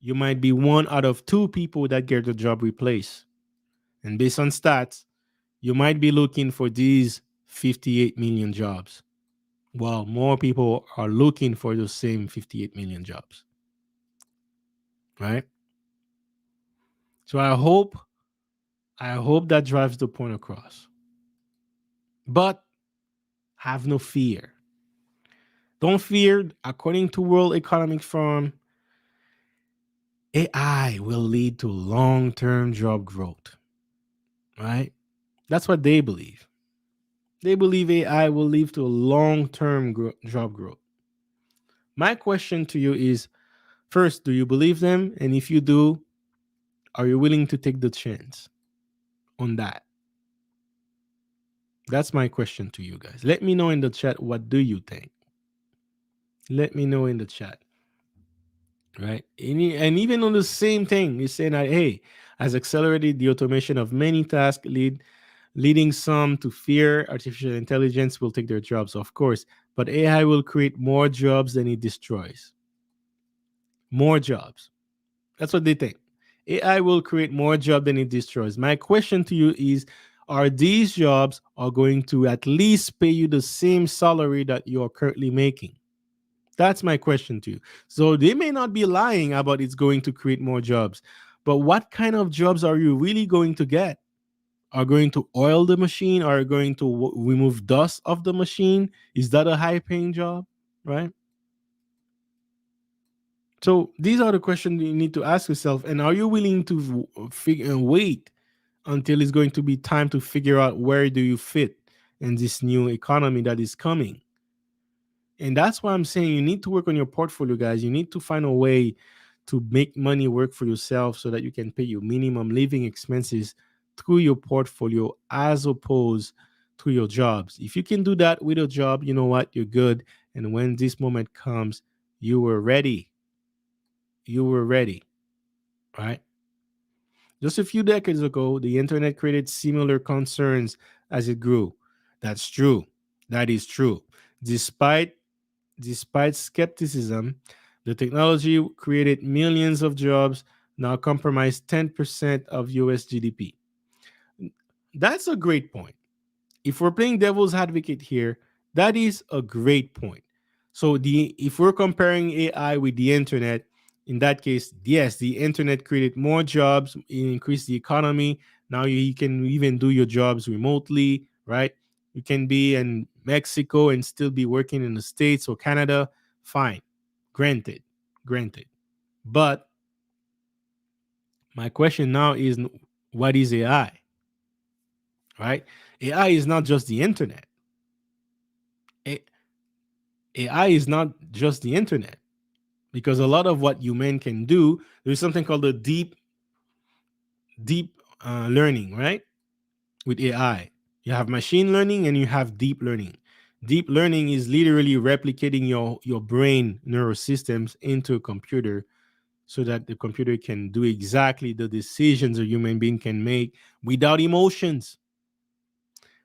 you might be one out of two people that get the job replaced. And based on stats, you might be looking for these 58 million jobs, while more people are looking for those same 58 million jobs, right? So I hope that drives the point across. But have no fear. Don't fear. According to World Economic Forum, AI will lead to long-term job growth, right? That's what they believe. They believe AI will lead to long-term job growth. My question to you is, first, do you believe them? And if you do, are you willing to take the chance on that? That's my question to you guys. Let me know in the chat, what do you think? Let me know in the chat, right? And even on the same thing, you're saying that, hey, has accelerated the automation of many tasks, leading some to fear artificial intelligence will take their jobs, of course, but AI will create more jobs than it destroys. More jobs. That's what they think. AI will create more jobs than it destroys. My question to you is, are these jobs are going to at least pay you the same salary that you are currently making? That's my question to you. So they may not be lying about it's going to create more jobs, but what kind of jobs are you really going to get? Are going to oil the machine? Are going to remove dust of the machine? Is that a high paying job? Right? So these are the questions you need to ask yourself. And are you willing to figure and wait until it's going to be time to figure out where do you fit in this new economy that is coming? And that's why I'm saying you need to work on your portfolio, guys. You need to find a way to make money work for yourself so that you can pay your minimum living expenses through your portfolio as opposed to your jobs. If you can do that with a job, you know what? You're good. And when this moment comes, you were ready. You were ready, right? Just a few decades ago, the internet created similar concerns as it grew. That's true. That is true. Despite Despite skepticism, the technology created millions of jobs, now compromise 10% of US GDP. That's a great point. If we're playing devil's advocate here, that is a great point. So the if we're comparing AI with the internet, in that case, yes, the internet created more jobs, it increased the economy. Now you can even do your jobs remotely, right? You can be in Mexico and still be working in the States or Canada. Fine. Granted. Granted. But my question now is, what is AI? Right? AI is not just the internet. A- AI is not just the internet, because a lot of what human can do, there's something called the deep learning, right? With AI, you have machine learning and you have deep learning. Deep learning is literally replicating your brain neurosystems into a computer so that the computer can do exactly the decisions a human being can make without emotions,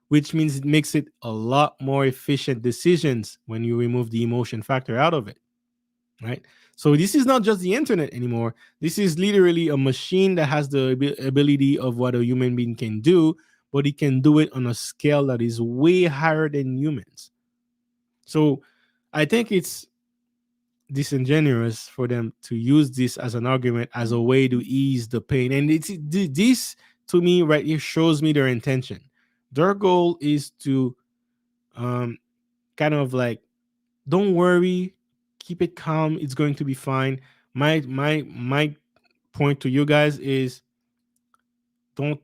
which means it makes it a lot more efficient decisions when you remove the emotion factor out of it, right? So this is not just the internet anymore. This is literally a machine that has the ability of what a human being can do, but it can do it on a scale that is way higher than humans. So I think it's disingenuous for them to use this as an argument as a way to ease the pain. And this to me right here shows me their intention. Their goal is to um, kind of like, don't worry, keep it calm, it's going to be fine. My point to you guys is, don't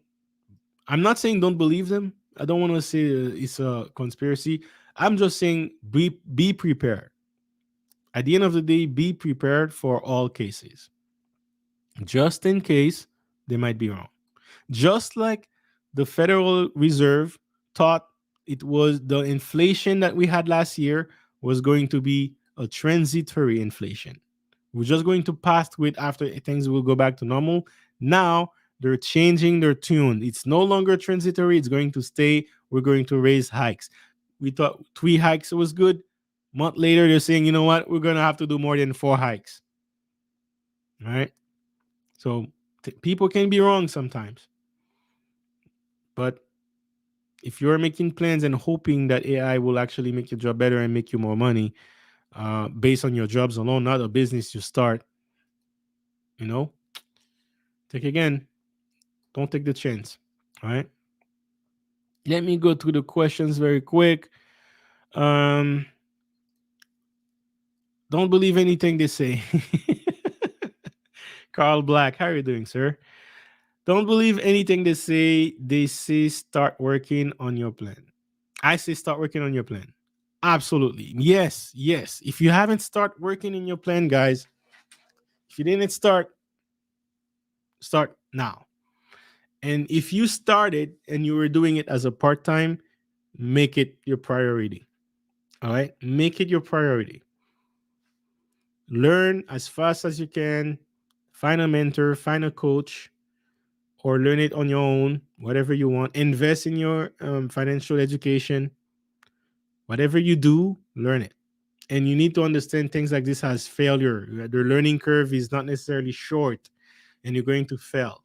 I'm not saying don't believe them. I don't want to say it's a conspiracy. I'm just saying be prepared. At the end of the day, be prepared for all cases, just in case they might be wrong. Just like the Federal Reserve thought it was the inflation that we had last year was going to be a transitory inflation. We're just going to pass through it after things will go back to normal. Now they're changing their tune. It's no longer transitory, it's going to stay. We're going to raise hikes. We thought 3 hikes was good. Month later, they're saying, you know what, we're going to have to do more than 4 hikes. All right. So people can be wrong sometimes. But if you're making plans and hoping that AI will actually make your job better and make you more money based on your jobs alone, not a business you start, you know, take again, don't take the chance. All right. Let me go through the questions very quick. Um, don't believe anything they say. Carl Black, how are you doing, sir? Don't believe anything they say. They say start working on your plan. I say start working on your plan. Absolutely. Yes, yes. If you haven't start working in your plan, guys, if you didn't start, start now. And if you started and you were doing it as a part-time, make it your priority. All right? Make it your priority. Learn as fast as you can. Find a mentor, find a coach, or learn it on your own, whatever you want. Invest in your financial education. Whatever you do, learn it. And you need to understand things like this as failure. The learning curve is not necessarily short, and you're going to fail.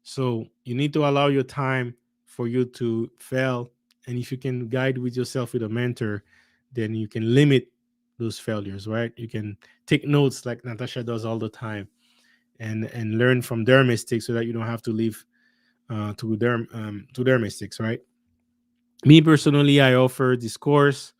So you need to allow your time for you to fail. And if you can guide with yourself with a mentor, then you can limit those failures, right? You can take notes like Natasha does all the time, and learn from their mistakes so that you don't have to leave to their mistakes, right? Me personally, I offer this course,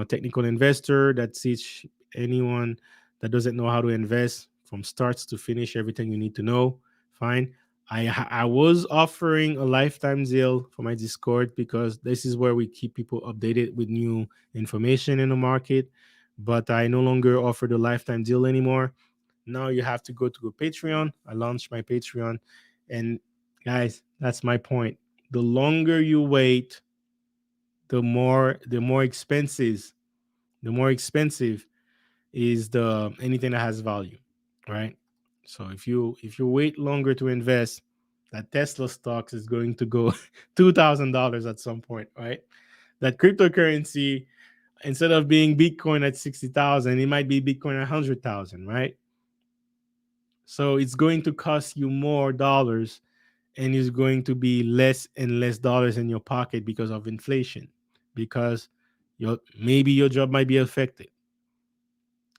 technical investor, that teach anyone that doesn't know how to invest from starts to finish everything you need to know. Fine. I was offering a lifetime deal for my Discord because this is where we keep people updated with new information in the market. But I no longer offer the lifetime deal anymore. Now you have to go to a Patreon. I launched my Patreon, and guys, that's my point. The longer you wait, the more expensive is the anything that has value, right? So if you wait longer to invest, that Tesla stocks is going to go $2,000 at some point, right? That cryptocurrency, instead of being Bitcoin at 60,000, it might be Bitcoin at 100,000, right? So it's going to cost you more dollars, and it's going to be less and less dollars in your pocket because of inflation, because maybe your job might be affected.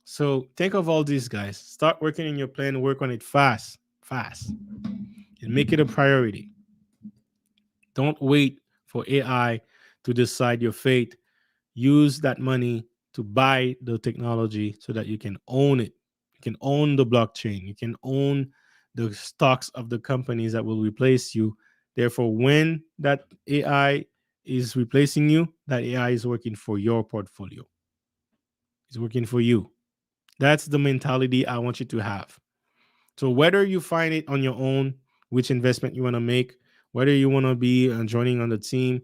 So think of all these, guys. Start working in your plan, work on it fast, fast, and make it a priority. Don't wait for AI to decide your fate. Use that money to buy the technology so that you can own it. You can own the blockchain. You can own the stocks of the companies that will replace you. Therefore, when that AI is replacing you, that AI is working for your portfolio. It's working for you. That's the mentality I want you to have. So whether you find it on your own, which investment you want to make, whether you want to be joining on the team,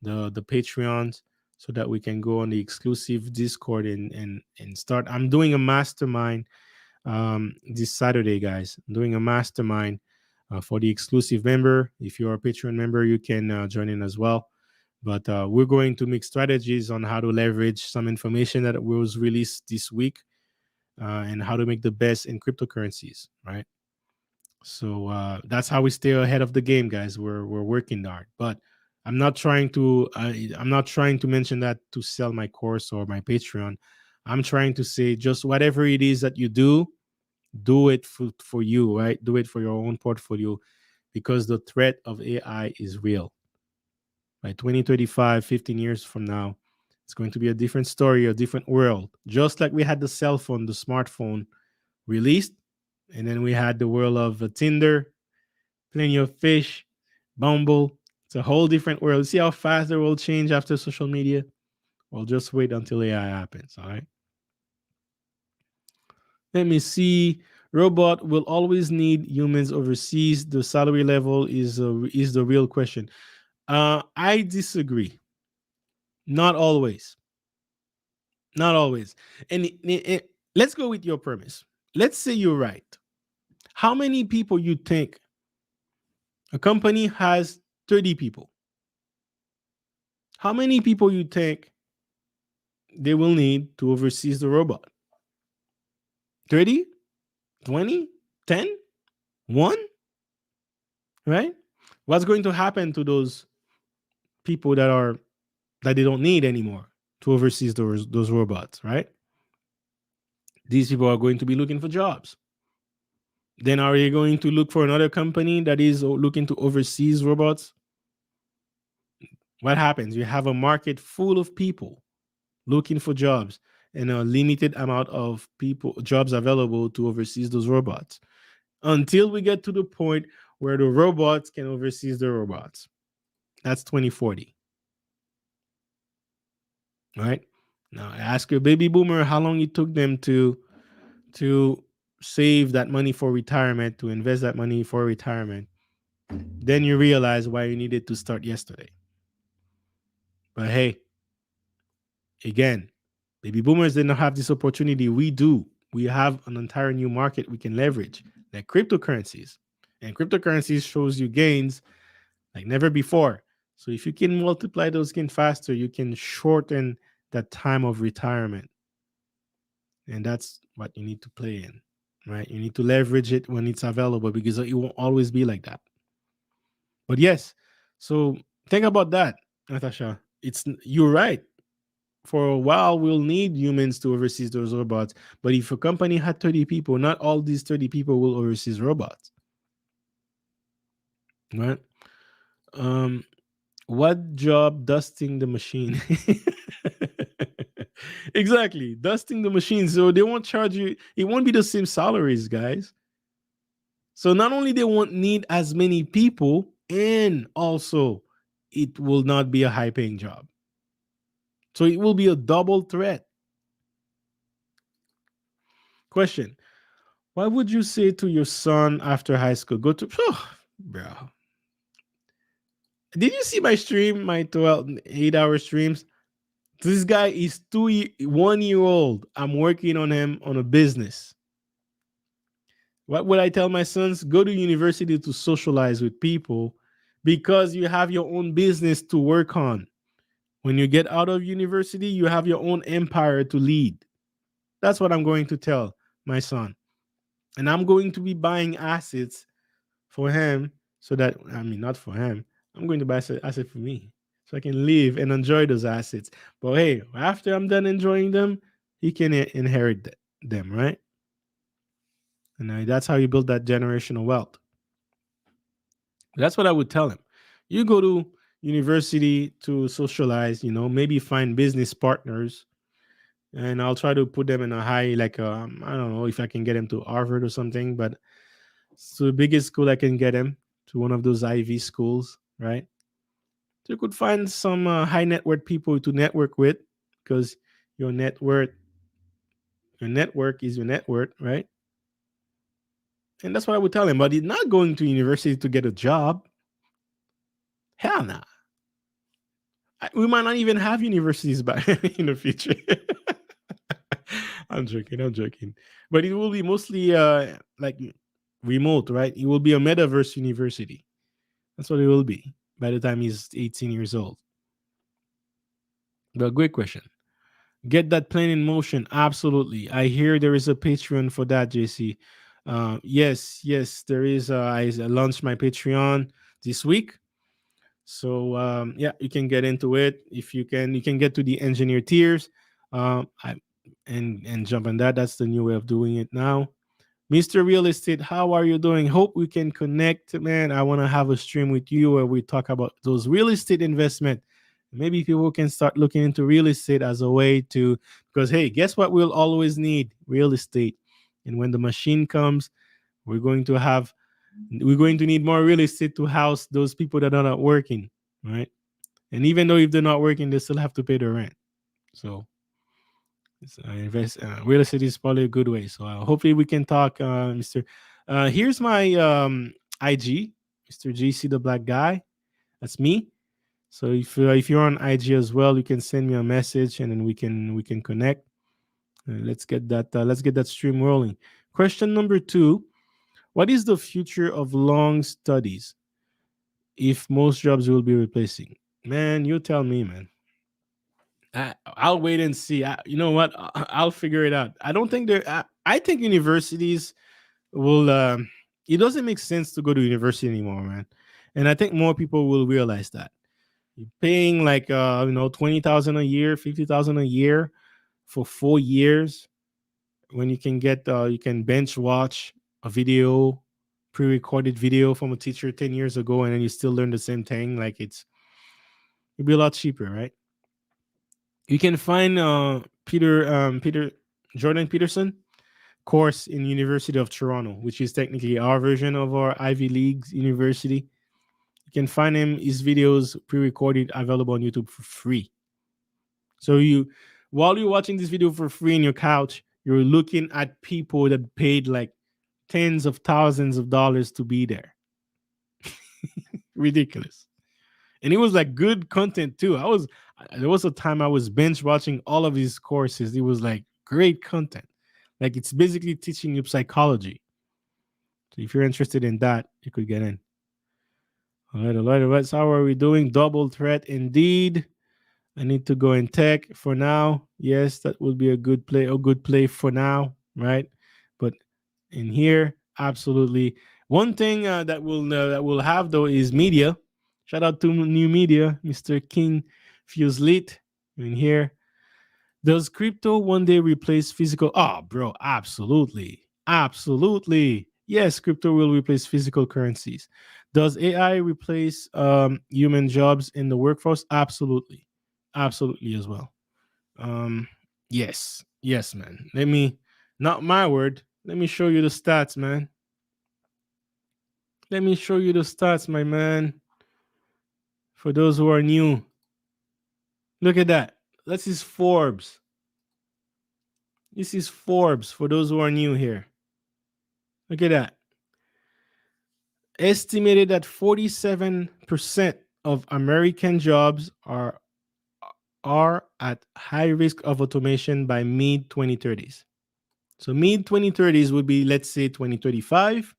the Patreons, so that we can go on the exclusive Discord and start. I'm doing a mastermind this Saturday, guys. I'm doing a mastermind for the exclusive member. If you're a Patreon member, you can join in as well. But we're going to make strategies on how to leverage some information that was released this week, and how to make the best in cryptocurrencies, right? So that's how we stay ahead of the game, guys. We're working hard, but I'm not trying to mention that to sell my course or my Patreon. I'm trying to say just whatever it is that you do it for you, right? Do it for your own portfolio, because the threat of AI is real. By 2035, 15 years from now, it's going to be a different story, a different world. Just like we had the cell phone, the smartphone released, and then we had the world of Tinder, Plenty of Fish, Bumble. It's a whole different world. See how fast the world changed after social media? Well, just wait until AI happens. All right. Let me see. Robot will always need humans overseas. The salary level is the real question. I disagree. Not always. Not always. And let's go with your premise. Let's say you're right. How many people you think a company has 30 people? How many people you think they will need to oversee the robot? 30? 20? 10? 1? Right? What's going to happen to those people that they don't need anymore to oversee those robots, right? These people are going to be looking for jobs. Then are you going to look for another company that is looking to oversee robots? What happens? You have a market full of people looking for jobs and a limited amount of people jobs available to oversee those robots until we get to the point where the robots can oversee the robots. That's 2040. Right? Now ask your baby boomer how long it took them to save that money for retirement, to invest that money for retirement. Then you realize why you needed to start yesterday. But hey, again, baby boomers did not have this opportunity. We do. We have an entire new market we can leverage, like cryptocurrencies. And cryptocurrencies shows you gains like never before. So if you can multiply those gains faster, you can shorten that time of retirement. And that's what you need to play in, right? You need to leverage it when it's available because it won't always be like that. But yes, so think about that, Natasha. You're right. For a while, we'll need humans to oversee those robots. But if a company had 30 people, not all these 30 people will oversee robots, right? Um, what job dusting the machine? Exactly, dusting the machine. So they won't charge you. It won't be the same salaries, guys. So not only they won't need as many people, and also it will not be a high paying job. So it will be a double threat. Question: what would you say to your son after high school? Go to, oh, bro. Did you see my stream, my 12, 8 hour streams? This guy is 1 year old. I'm working on him on a business. What would I tell my sons? Go to university to socialize with people because you have your own business to work on. When you get out of university, you have your own empire to lead. That's what I'm going to tell my son. And I'm going to be buying assets for him so that, I mean, not for him. I'm going to buy asset for me so I can live and enjoy those assets. But hey, after I'm done enjoying them, he can inherit them, right? And that's how you build that generational wealth. That's what I would tell him. You go to university to socialize, maybe find business partners, and I'll try to put them in a high, like, I don't know if I can get him to Harvard or something, but it's the biggest school I can get him to, one of those Ivy schools, right? So you could find some high net worth people to network with because your net worth, your network is your net worth, right? And that's what I would tell him. But he's not going to university to get a job. Hell no. Nah. We might not even have universities back in the future. I'm joking. I'm joking. But it will be mostly like remote, right? It will be a metaverse university. That's what it will be by the time he's 18 years old. But great question. Get that plan in motion. Absolutely. I hear there is a Patreon for that, JC. Yes, there is. I launched my Patreon this week. So yeah, you can get into it. If you can get to the engineer tiers, I and jump on that. That's the new way of doing it now. Mr. Real Estate, how are you doing? Hope we can connect, man. I want to have a stream with you where we talk about those real estate investment. Maybe people can start looking into real estate as a way to, because hey, guess what? We'll always need real estate. And when the machine comes, we're going to have, we're going to need more real estate to house those people that are not working, right? And even though if they're not working, they still have to pay the rent. So invest real estate is probably a good way. So hopefully we can talk, Mr. Here's my IG, Mr. JC the Black Guy. That's me. So if you're on IG as well, you can send me a message and then we can connect. Let's get that stream rolling. Question number two: what is the future of long studies if most jobs will be replacing? Man, you tell me, man. I'll wait and see. You know what? I'll figure it out. I don't think there. I think universities will. It doesn't make sense to go to university anymore, man. And I think more people will realize that you're paying like 20,000 a year, 50,000 a year for 4 years when you can bench watch a video, pre-recorded video from a teacher 10 years ago, and then you still learn the same thing. Like it'd be a lot cheaper, right? You can find Peter Jordan Peterson course in University of Toronto, which is technically our version of our Ivy League university. You can find his videos pre-recorded, available on YouTube for free. So while you're watching this video for free in your couch, you're looking at people that paid like tens of thousands of dollars to be there. Ridiculous. And it was like good content too. There was a time I was binge watching all of these courses. It was like great content. Like it's basically teaching you psychology. So if you're interested in that, you could get in. All right. What how are we doing? Double threat indeed. I need to go in tech for now. Yes, that would be a good play for now, right? But in here, absolutely. One thing that will have though is media. Shout out to new media, Mr. King Fuslit. In here, does crypto one day replace physical? Oh, bro, absolutely, absolutely. Yes, crypto will replace physical currencies. Does AI replace human jobs in the workforce? Absolutely, absolutely as well. Um, yes, yes, man. Not my word. Let me show you the stats, man. Let me show you the stats, my man. For those who are new, look at that. This is Forbes. This is Forbes for those who are new here. Look at that. Estimated that 47% of American jobs are at high risk of automation by mid 2030s. So mid 2030s would be, let's say, 2035.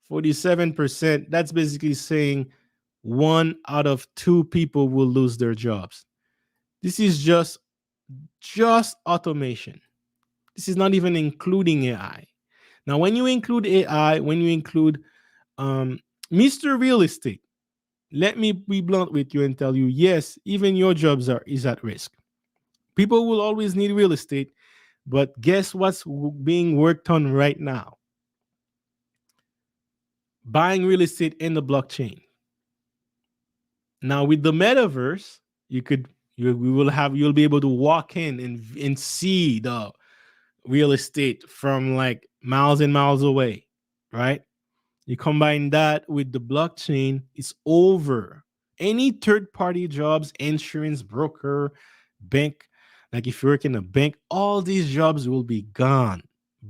47%, that's basically saying 1 out of 2 people will lose their jobs. This is just automation. This is not even including AI. Now, when you include AI, when you include um, Mr. Real Estate, let me be blunt with you and tell you, yes, even your jobs is at risk. People will always need real estate, but guess what's being worked on right now? Buying real estate in the blockchain. Now with the metaverse, you'll be able to walk in and see the real estate from like miles and miles away, right? You combine that with the blockchain, it's over. Any third party jobs, insurance broker, bank, like if you work in a bank, all these jobs will be gone.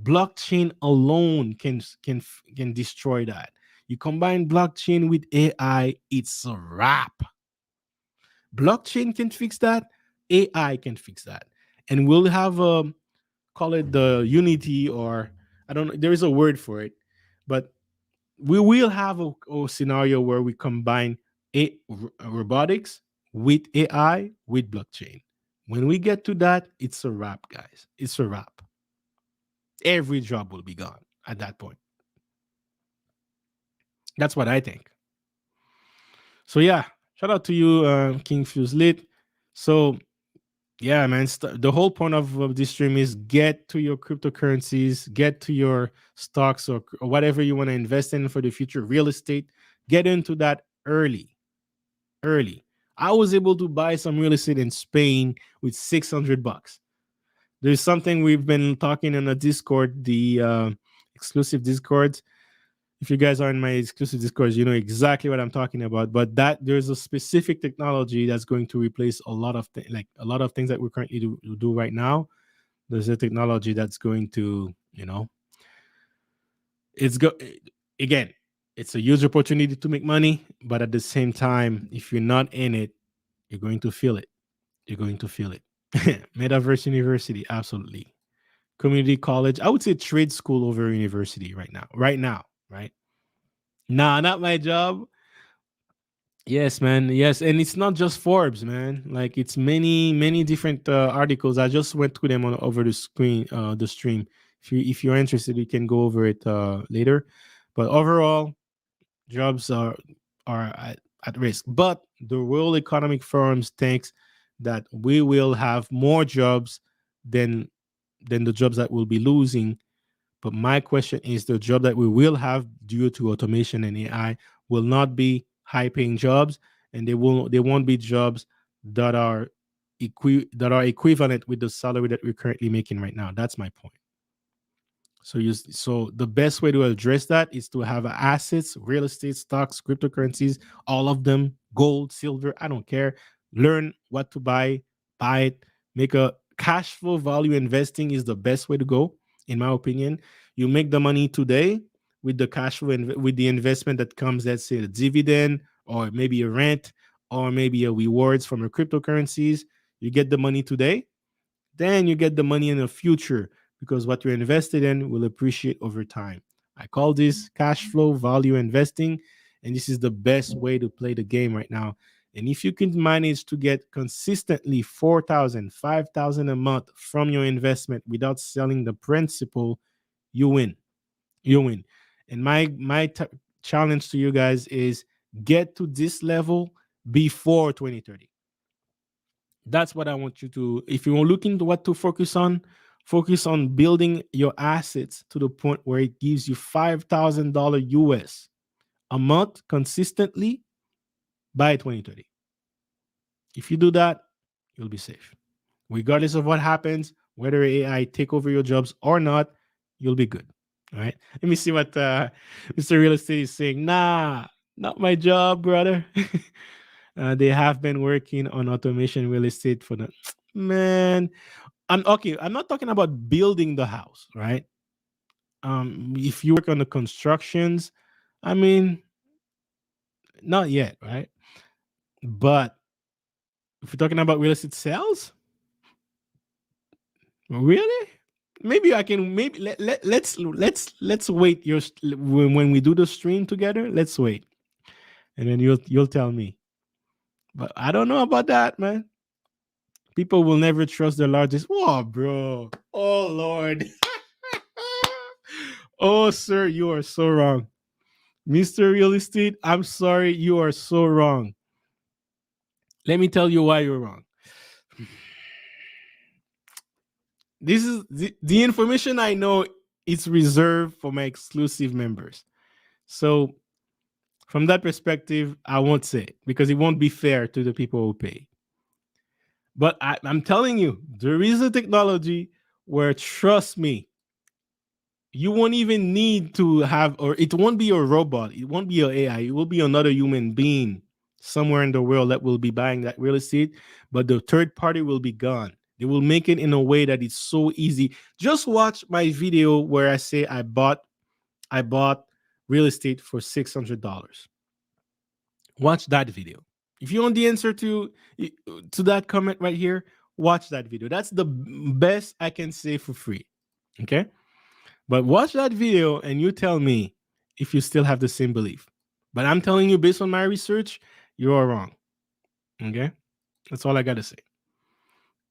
Blockchain alone can destroy that. You combine blockchain with AI, it's a wrap. Blockchain can fix that, AI can fix that. And we'll have call it the unity, or I don't know, there is a word for it, but we will have a scenario where we combine robotics with AI with blockchain. When we get to that, it's a wrap, guys. It's a wrap. Every job will be gone at that point. That's what I think. So yeah, shout out to you, King Fuse Lit. So yeah, man, the whole point of this stream is get to your cryptocurrencies, get to your stocks, or whatever you want to invest in for the future, real estate. Get into that early. Early. I was able to buy some real estate in Spain with $600. There's something we've been talking in a Discord, the exclusive Discord. If you guys are in my exclusive Discord, you know exactly what I'm talking about. But that there's a specific technology that's going to replace a lot of like a lot of things that we currently do right now. There's a technology that's going to, it's go again. It's a huge opportunity to make money, but at the same time, if you're not in it, you're going to feel it. You're going to feel it. Metaverse University, absolutely. Community college, I would say trade school over university right now. Right now, right? Nah, not my job. Yes, man. Yes, and it's not just Forbes, man. Like it's many different articles. I just went through them on over the screen, the stream. If you're interested, you can go over it later. But overall, jobs are at risk. But the World Economic Forum thinks that we will have more jobs than the jobs that we'll be losing. But my question is, the job that we will have due to automation and AI will not be high paying jobs, and they won't be jobs that are equivalent with the salary that we're currently making right now. That's my point. So the best way to address that is to have assets, real estate, stocks, cryptocurrencies, all of them, gold, silver, I don't care. Learn what to buy it, make a cash flow value investing is the best way to go, in my opinion. You make the money today with the cash flow and with the investment that comes, let's say a dividend or maybe a rent or maybe a rewards from your cryptocurrencies. You get the money today, then you get the money in the future because what you're invested in will appreciate over time. I call this cash flow value investing, and this is the best way to play the game right now. And if you can manage to get consistently 4,000, 5,000 a month from your investment without selling the principal, you win. You win. And my challenge to you guys is get to this level before 2030. That's what I want you to, if you're looking to what to focus on building your assets to the point where it gives you $5,000 US a month consistently by 2030. If you do that, you'll be safe. Regardless of what happens, whether AI take over your jobs or not, you'll be good. All right. Let me see what Mr. Real Estate is saying. Nah, not my job, brother. They have been working on automation real estate for the man. I'm okay. I'm not talking about building the house, right? If you work on the constructions, I mean, not yet, right? But if we're talking about real estate sales, really? Maybe I can. Maybe let's wait. When we do the stream together, let's wait, and then you'll tell me. But I don't know about that, man. People will never trust the largest. Whoa, bro. Oh Lord. Oh, sir, you are so wrong. Mr. Real Estate, I'm sorry, you are so wrong. Let me tell you why you're wrong. This is the information I know, it's reserved for my exclusive members. So, from that perspective, I won't say it because it won't be fair to the people who pay. But I'm telling you, there is a technology where, trust me, you won't even need to have, or it won't be a robot, it won't be an AI, it will be another human being somewhere in the world that will be buying that real estate, but the third party will be gone. They will make it in a way that it's so easy. Just watch my video where I say I bought real estate for $600. Watch that video. If you want the answer to that comment right here, watch that video. That's the best I can say for free. Okay? But watch that video and you tell me if you still have the same belief. But I'm telling you, based on my research, you are wrong. Okay? That's all I gotta say.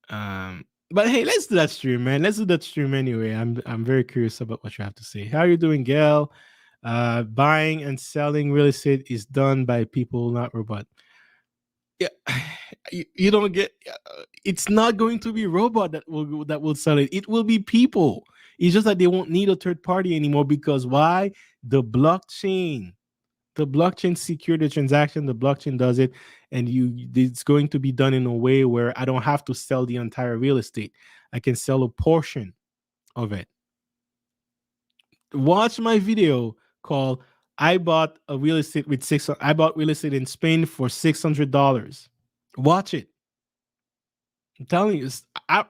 But hey, let's do that stream, man. Let's do that stream anyway. I'm very curious about what you have to say. How are you doing, Gail? Buying and selling real estate is done by people, not robot. Yeah, you don't get. It's not going to be robot that will sell it. It will be people. It's just that they won't need a third party anymore because why? The blockchain. The blockchain secure the transaction. The blockchain does it, and it's going to be done in a way where I don't have to sell the entire real estate. I can sell a portion of it. Watch my video called I bought a real estate with six. I bought real estate in Spain for $600. Watch it. I'm telling you,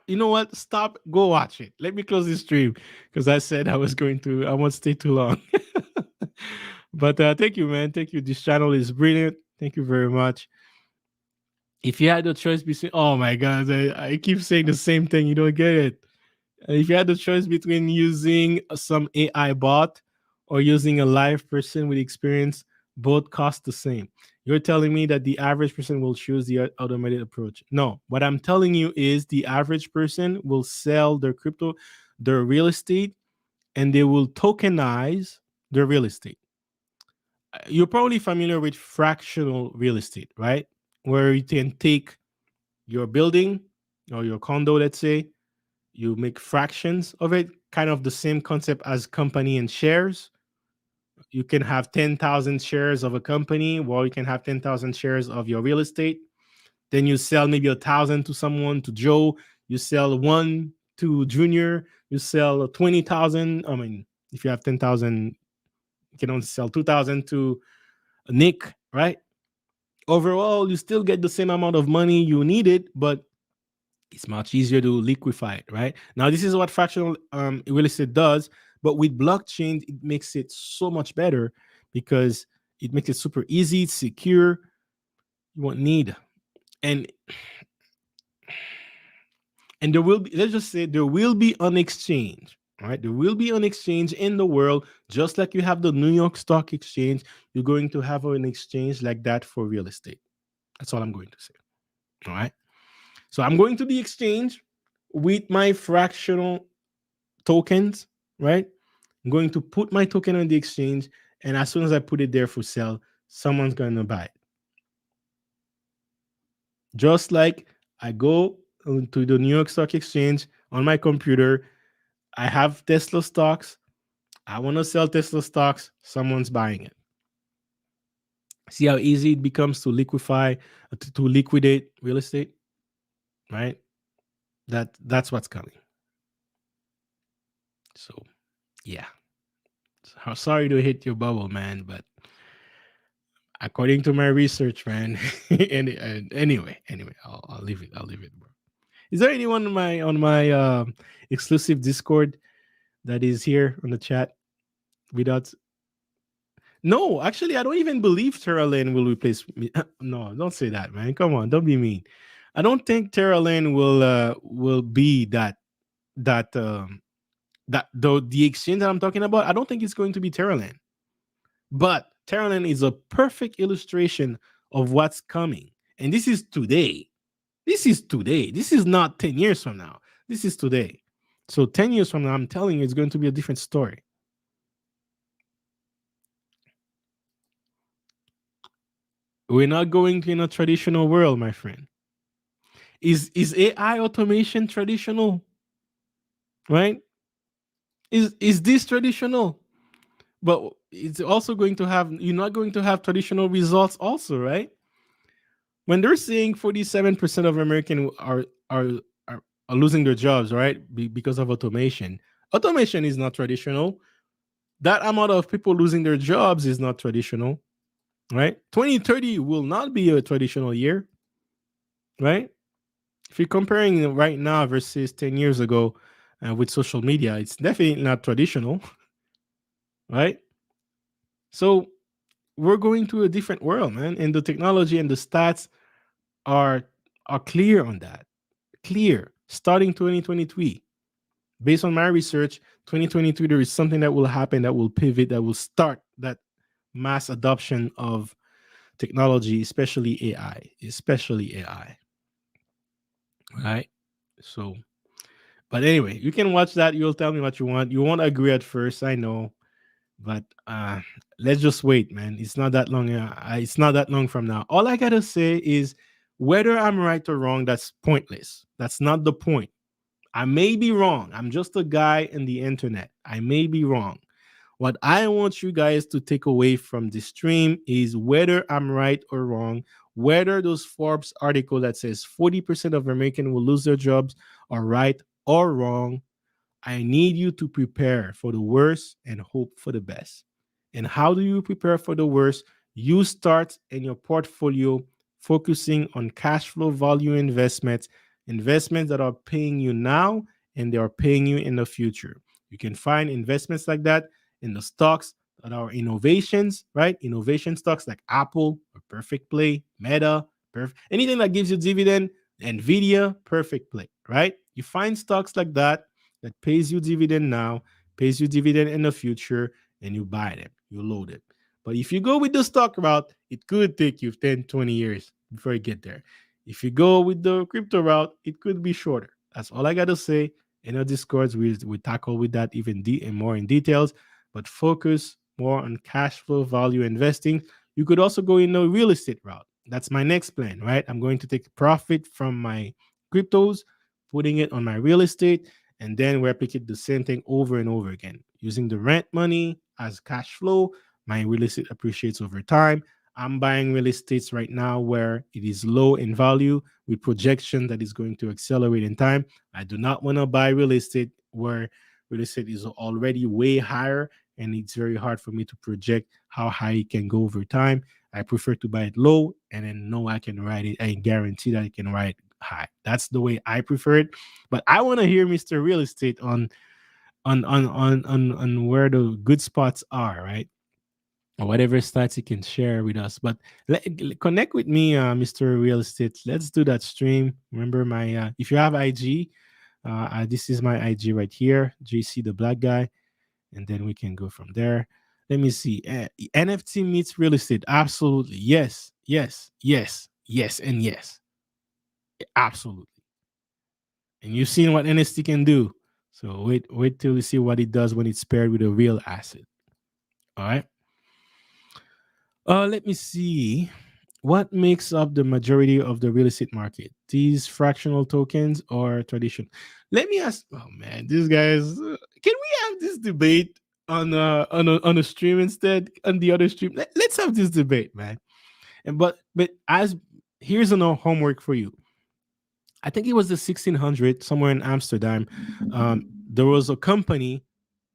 you know what? Stop. Go watch it. Let me close this stream because I said I was going to. I won't stay too long. But thank you, man. Thank you. This channel is brilliant. Thank you very much. If you had the choice between, oh my God, I keep saying the same thing. You don't get it. If you had the choice between using some AI bot or using a live person with experience, both cost the same. You're telling me that the average person will choose the automated approach. No, what I'm telling you is the average person will sell their crypto, their real estate, and they will tokenize their real estate. You're probably familiar with fractional real estate, right? Where you can take your building or your condo, let's say, you make fractions of it, kind of the same concept as company and shares. You can have 10,000 shares of a company, or you can have 10,000 shares of your real estate. Then you sell maybe 1,000 to someone, to Joe. You sell one to Junior. You sell 20,000. I mean, if you have 10,000, you can only sell 2,000 to Nick, right? Overall, you still get the same amount of money you needed, but it's much easier to liquefy it, right? Now, this is what fractional real estate does, but with blockchain, it makes it so much better because it makes it super easy, secure. You won't need, and there will be, let's just say there will be an exchange, right? There will be an exchange in the world, just like you have the New York Stock Exchange. You're going to have an exchange like that for real estate. That's all I'm going to say. All right. So I'm going to the exchange with my fractional tokens, right? I'm going to put my token on the exchange, and as soon as I put it there for sale, someone's going to buy it. Just like I go to the New York Stock Exchange on my computer, I have Tesla stocks. I want to sell Tesla stocks, someone's buying it. See how easy it becomes to liquefy, to liquidate real estate, right? That's what's coming. So, yeah. Sorry to hit your bubble, man, but according to my research, man. And anyway, I'll leave it. I'll leave it, bro. Is there anyone on my exclusive Discord that is here on the chat without? No, actually, I don't even believe Terra Lane will replace me. No, don't say that, man. Come on, don't be mean. I don't think Terra Lane will be that that the exchange that I'm talking about. I don't think it's going to be Terra Lane. But Terraland is a perfect illustration of what's coming. And this is today. This is today. This is not 10 years from now. This is today. So 10 years from now, I'm telling you, it's going to be a different story. We're not going to in a traditional world, my friend. Is AI automation traditional? Right? Is this traditional? But it's also going to have, you're not going to have traditional results also, right? When they're saying 47% of Americans are losing their jobs, right? Because of automation. Automation is not traditional. That amount of people losing their jobs is not traditional, right? 2030 will not be a traditional year, right? If you're comparing right now versus 10 years ago with social media, it's definitely not traditional, right? So we're going to a different world, man. And the technology and the stats are clear on that. Clear. Starting 2023. Based on my research, 2023, there is something that will happen that will pivot, that will start that mass adoption of technology, especially AI. Especially AI. Right? So, but anyway, you can watch that. You'll tell me what you want. You won't agree at first, I know. But let's just wait, man. It's not that long. It's not that long from now. All I gotta say is whether I'm right or wrong, that's pointless. That's not the point. I may be wrong. I'm just a guy in the internet. I may be wrong. What I want you guys to take away from this stream is whether I'm right or wrong, whether those Forbes article that says 40% of Americans will lose their jobs are right or wrong. I need you to prepare for the worst and hope for the best. And how do you prepare for the worst? You start in your portfolio focusing on cash flow value investments, investments that are paying you now and they are paying you in the future. You can find investments like that in the stocks that are innovations, right? Innovation stocks like Apple, a perfect play, Meta, perfect. Anything that gives you dividend, Nvidia, perfect play, right? You find stocks like that pays you dividend now, pays you dividend in the future, and you buy them, you load it. But if you go with the stock route, it could take you 10, 20 years before you get there. If you go with the crypto route, it could be shorter. That's all I got to say. In our discords, we tackle with that even and more in details, but focus more on cash flow value investing. You could also go in the real estate route. That's my next plan, right? I'm going to take profit from my cryptos, putting it on my real estate, and then replicate the same thing over and over again. Using the rent money as cash flow, my real estate appreciates over time. I'm buying real estates right now where it is low in value with projection that is going to accelerate in time. I do not want to buy real estate where real estate is already way higher and it's very hard for me to project how high it can go over time. I prefer to buy it low and then know I can ride it. I guarantee that I can ride high. That's the way I prefer it. But I want to hear Mr. Real Estate on where the good spots are, right? Or whatever stats you can share with us. But connect with me, Mr. Real Estate. Let's do that stream. Remember my if you have IG, this is my IG right here, JC the Black Guy, and then we can go from there. Let me see. NFT meets real estate. Absolutely. Yes. Yes. Yes. Yes. And yes. Absolutely. And you've seen what NFT can do. So wait till you see what it does when it's paired with a real asset. All right. Let me see. What makes up the majority of the real estate market? These fractional tokens or tradition? Let me ask. Oh man, these guys. Can we have this debate on a stream instead? On the other stream, let's have this debate, man. And but as here's a homework for you. I think it was the 1600 somewhere in Amsterdam. There was a company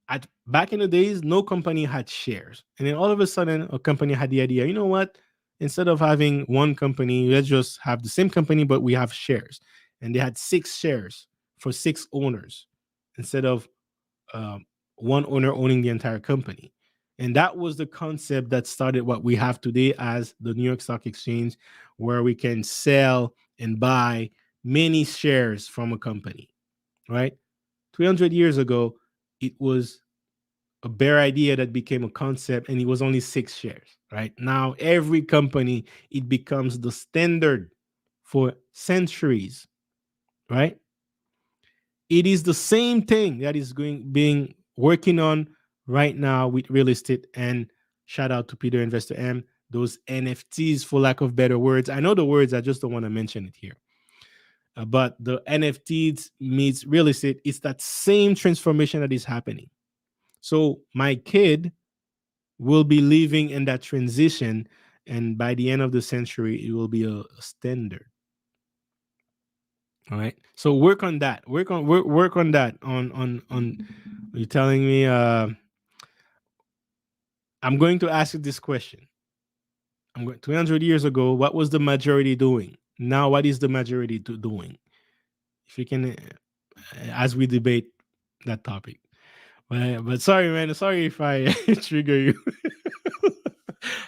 at back in the days, no company had shares. And then all of a sudden, a company had the idea, you know what? Instead of having one company, let's just have the same company, but we have shares. And they had six shares for six owners instead of um, one owner owning the entire company. And that was the concept that started what we have today as the New York Stock Exchange, where we can sell and buy many shares from a company, right? 300 years ago, it was a bare idea that became a concept and it was only six shares, right? Now, every company, it becomes the standard for centuries, right? It is the same thing that is being working on right now with real estate. And shout out to Peter Investor M, those NFTs, for lack of better words. I know the words, I just don't want to mention it here. But the NFTs meets real estate, it's that same transformation that is happening. So my kid will be living in that transition, and by the end of the century, it will be a standard. All right. So work on that. Work on that. On. You're telling me. I'm going to ask you this question. 200 years ago, what was the majority doing? Now, what is the majority doing? If you can, as we debate that topic. But sorry, man. Sorry if I trigger you.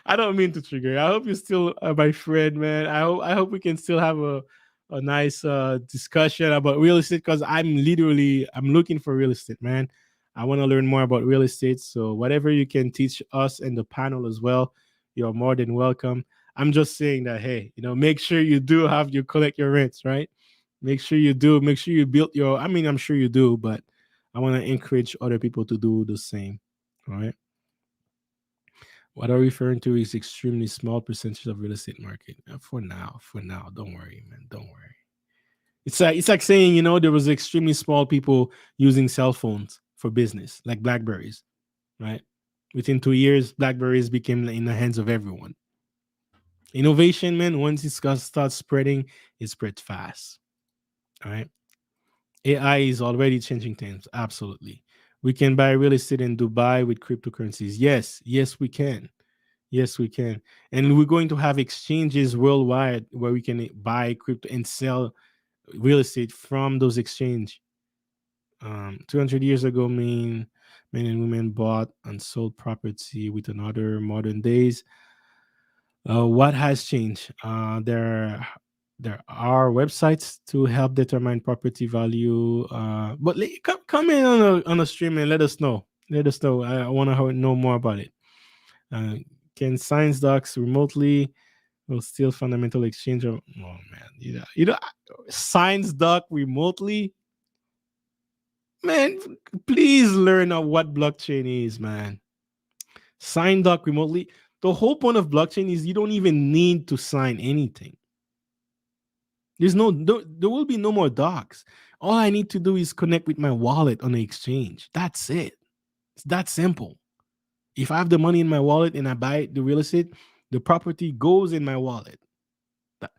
I don't mean to trigger you. I hope you're still my friend, man. I hope we can still have a nice discussion about real estate because I'm looking for real estate, man. I want to learn more about real estate. So whatever you can teach us and the panel as well, you're more than welcome. I'm just saying that hey, make sure you do have you collect your rents, right? Make sure you do. Make sure you build your. I mean, I'm sure you do, but I want to encourage other people to do the same. All right. What I'm referring to is extremely small percentage of real estate market. For now, don't worry, man. Don't worry. It's like saying there was extremely small people using cell phones for business, like Blackberries, right? Within 2 years, Blackberries became in the hands of everyone. Innovation, man. Once starts spreading, it spreads fast. All right. AI is already changing things. Absolutely. We can buy real estate in Dubai with cryptocurrencies. Yes, yes, we can. Yes, we can. And we're going to have exchanges worldwide where we can buy crypto and sell real estate from those exchange. 200 years ago, men and women bought and sold property with another modern days. What has changed? There are websites to help determine property value. But come in on a stream and let us know. Let us know. I want to know more about it. Uh, can science docs remotely will still fundamental exchange of? Oh man, science doc remotely. Man, please learn what blockchain is, man. Sign doc remotely. The whole point of blockchain is you don't even need to sign anything. There will be no more docs. All I need to do is connect with my wallet on the exchange. That's it. It's that simple. If I have the money in my wallet and I buy the real estate, the property goes in my wallet. That-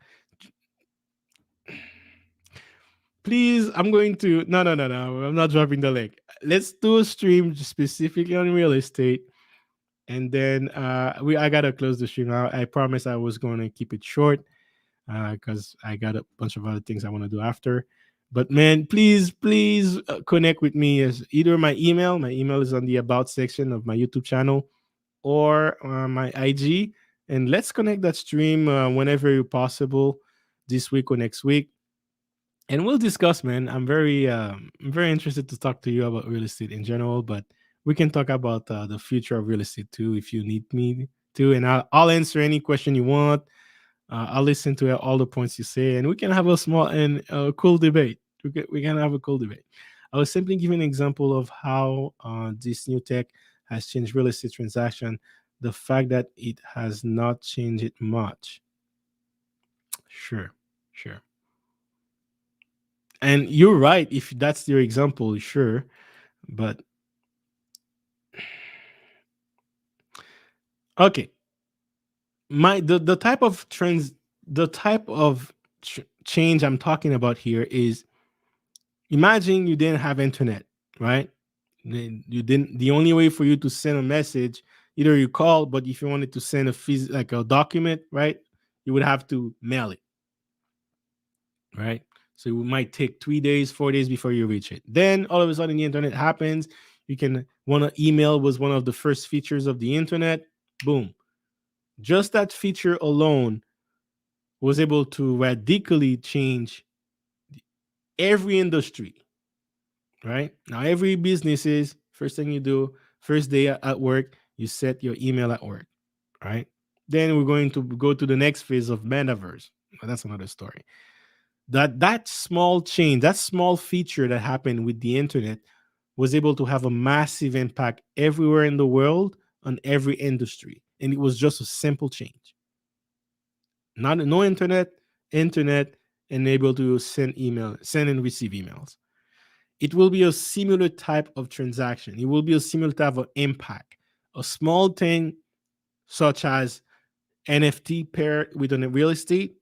Please, I'm going to no. I'm not dropping the link. Let's do a stream specifically on real estate, and then we I gotta close the stream out. I promise I was going to keep it short because I got a bunch of other things I want to do after. But man, please connect with me as either my email. My email is on the about section of my YouTube channel or my IG, and let's connect that stream whenever possible, this week or next week, and we'll discuss. Man, I'm very interested to talk to you about real estate in general, but we can talk about the future of real estate too if you need me to, and I'll answer any question you want. I'll listen to all the points you say, and we can have a small and cool debate. We can have a cool debate. I was simply giving an example of how this new tech has changed real estate transaction. The fact that it has not changed it much. Sure, sure. And you're right. If that's your example, sure. But okay, the type of trends, the type of change I'm talking about here is, imagine you didn't have internet, right? Then you didn't. The only way for you to send a message, either you call, but if you wanted to send like a document, right, you would have to mail it, right? So it might take 3 days, 4 days before you reach it. Then all of a sudden, the internet happens. You can want to email was one of the first features of the internet. Boom! Just that feature alone was able to radically change every industry. Right now, every business is first thing you do, first day at work, you set your email at work, right? Then we're going to go to the next phase of metaverse. That's another story. That small change, that small feature that happened with the internet was able to have a massive impact everywhere in the world on every industry, and it was just a simple change. Not no internet, internet, and able to send and receive emails. It will be a similar type of transaction. It will be a similar type of impact. A small thing such as NFT pair with a real estate,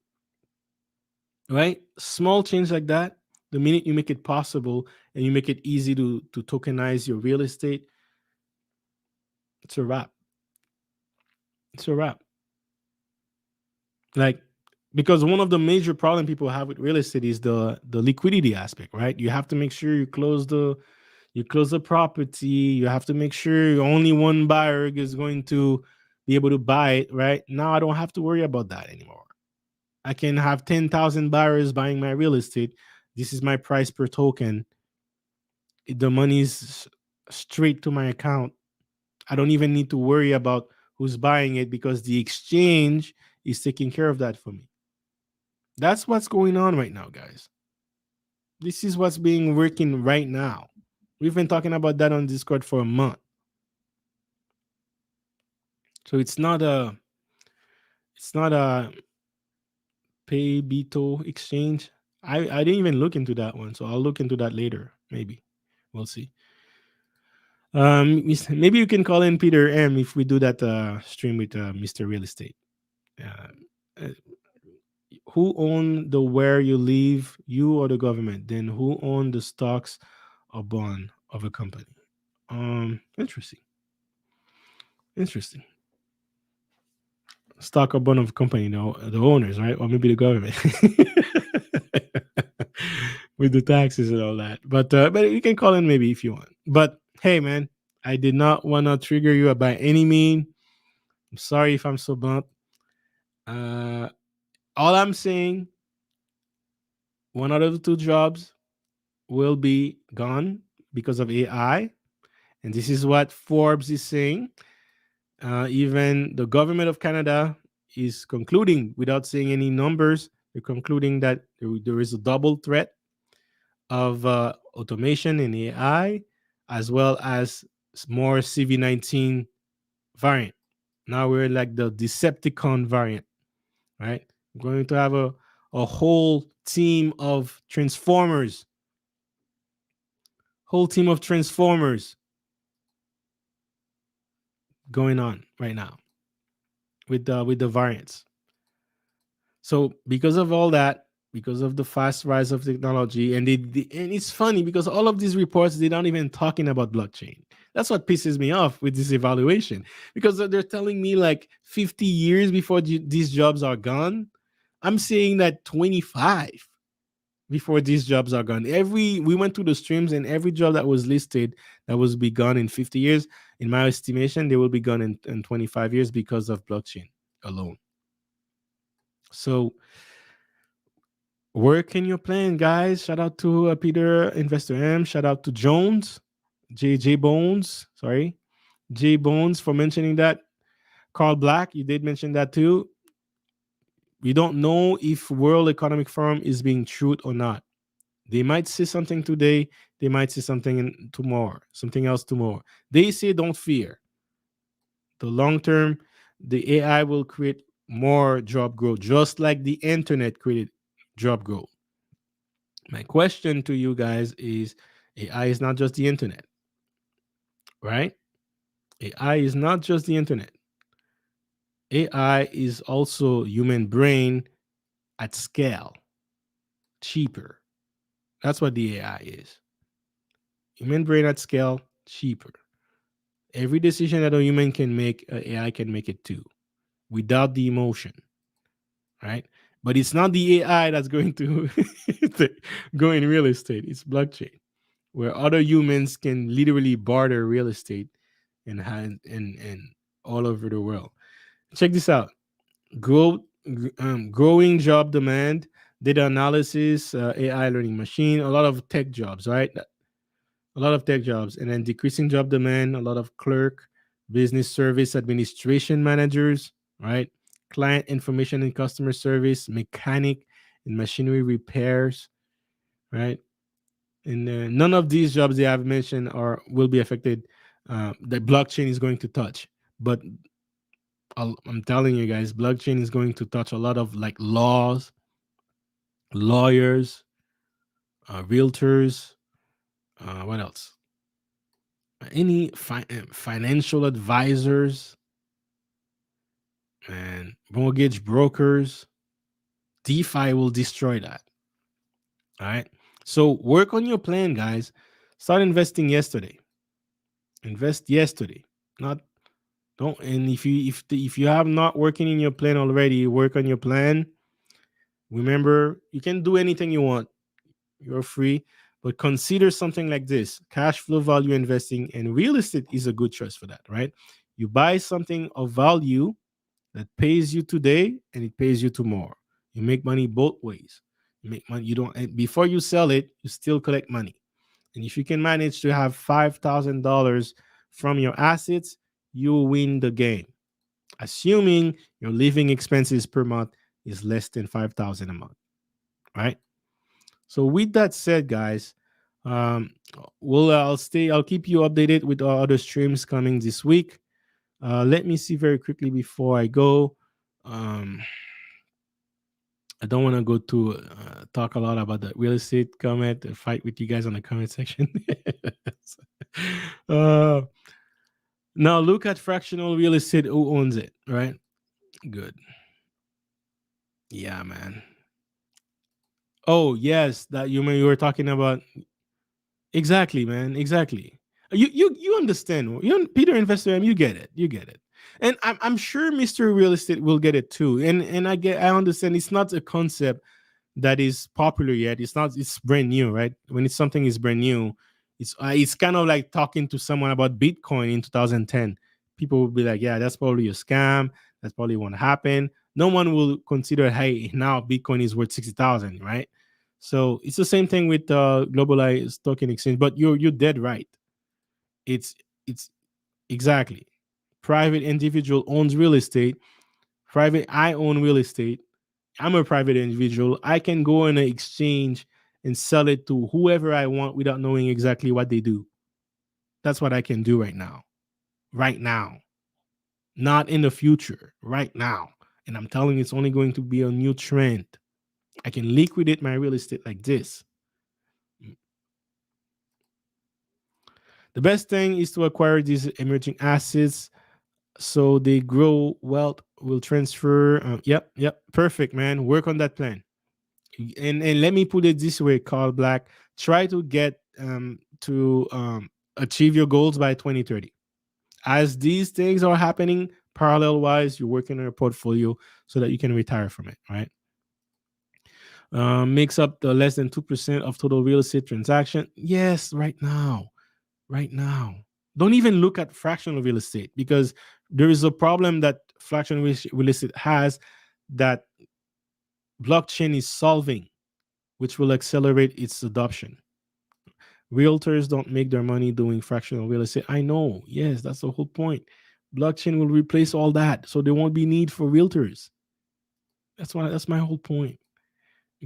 right? Small change like that. The minute you make it possible and you make it easy to tokenize your real estate, it's a wrap. It's a wrap. Like, because one of the major problem people have with real estate is the liquidity aspect, right? You have to make sure you close the property. You have to make sure only one buyer is going to be able to buy it, right? Now I don't have to worry about that anymore. I can have 10,000 buyers buying my real estate. This is my price per token. The money's straight to my account. I don't even need to worry about who's buying it because the exchange is taking care of that for me. That's what's going on right now, guys. This is what's being working right now. We've been talking about that on Discord for a month. So it's not a pay Bito exchange. I didn't even look into that one, so I'll look into that later. Maybe we'll see. Maybe you can call in Peter M if we do that stream with Mr. Real Estate. Uh, uh, who own the where you live, you or the government? Then who own the stocks or bond of a company? Interesting. Interesting. Stock up one of company, the owners, right? Or maybe the government. With the taxes and all that. But you can call in maybe if you want. But hey man, I did not want to trigger you by any mean. I'm sorry if I'm so blunt. Uh all I'm saying, one out of the two jobs will be gone because of AI. And this is what Forbes is saying. Even the government of Canada is concluding, without saying any numbers, they're concluding that there is a double threat of automation and AI, as well as more CV-19 variant. Now we're like the Decepticon variant, right? We're going to have a whole team of transformers, whole team of transformers going on right now with the variants. So because of all that, because of the fast rise of technology, and it's funny because all of these reports, they don't even talking about blockchain. That's what pisses me off with this evaluation, because they're telling me like 50 years before these jobs are gone. I'm saying that 25 before these jobs are gone. Every We went through the streams, and every job that was listed that was be gone in 50 years, in my estimation, they will be gone in 25 years because of blockchain alone. So work in your plan, guys. Shout out to Peter Investor M. Shout out to Jones, J Bones. Sorry, J Bones, for mentioning that. Carl Black, you did mention that too. We don't know if World Economic Forum is being truth or not. They might say something today. They might say something tomorrow, something else tomorrow. They say don't fear. The long term, the AI will create more job growth, just like the internet created job growth. My question to you guys is, AI is not just the internet, right? AI is not just the internet. AI is also human brain at scale, cheaper. That's what the AI is. Human brain at scale, cheaper. Every decision that a human can make, AI can make it too, without the emotion, right? But it's not the AI that's going to go in real estate. It's blockchain, where other humans can literally barter real estate and all over the world. Check this out: growing job demand, data analysis, AI learning machine, a lot of tech jobs, right? A lot of tech jobs, and then decreasing job demand, a lot of clerk, business service administration managers, right? Client information and customer service, mechanic and machinery repairs, right? And none of these jobs they have mentioned are will be affected. That blockchain is going to touch, but I'm telling you guys, blockchain is going to touch a lot of like laws, lawyers, realtors. What else? Any financial advisors and mortgage brokers. DeFi will destroy that. All right. So work on your plan, guys. Start investing yesterday. Invest yesterday. Not don't. And if you have not working in your plan already, work on your plan. Remember, you can do anything you want. You're free, but consider something like this: cash flow value investing, and real estate is a good choice for that, right? You buy something of value that pays you today and it pays you tomorrow. You make money both ways. You make money, you don't, and before you sell it, you still collect money. And if you can manage to have $5,000 from your assets, you win the game. Assuming your living expenses per month is less than 5,000 a month, right? So with that said, guys, um, I'll keep you updated with our other streams coming this week. Let me see very quickly before I go. Um, I don't want to go to talk a lot about the real estate comment and fight with you guys on the comment section. uh, Now look at fractional real estate. Who owns it? Right? Good. Yeah, man. Oh yes, that you were talking about. Exactly, man. Exactly. You understand. Peter Investor M, you get it. You get it. And I'm sure Mr. Real Estate will get it too. And I understand it's not a concept that is popular yet. It's not. It's brand new, right? When it's something is brand new, it's kind of like talking to someone about Bitcoin in 2010. People will be like, "Yeah, that's probably a scam. That's probably won't happen." No one will consider, "Hey, now Bitcoin is worth 60,000," right? So it's the same thing with globalized token exchange. But you're dead right. It's exactly private individual owns real estate. Private, I own real estate. I'm a private individual. I can go in an exchange and sell it to whoever I want without knowing exactly what they do. That's what I can do right now. Right now. Not in the future. Right now. And I'm telling you, it's only going to be a new trend. I can liquidate my real estate like this. The best thing is to acquire these emerging assets so they grow, wealth will transfer. Yep. Perfect, man. Work on that plan. And let me put it this way, Carl Black. Try to get to achieve your goals by 2030. As these things are happening parallel wise, you're working on a portfolio so that you can retire from it, right? Makes up the less than 2% of total real estate transaction. Yes, right now. Right now. Don't even look at fractional real estate because there is a problem that fractional real estate has that blockchain is solving, which will accelerate its adoption. Realtors don't make their money doing fractional real estate. I know. Yes, that's the whole point. Blockchain will replace all that, so there won't be need for realtors. That's my whole point.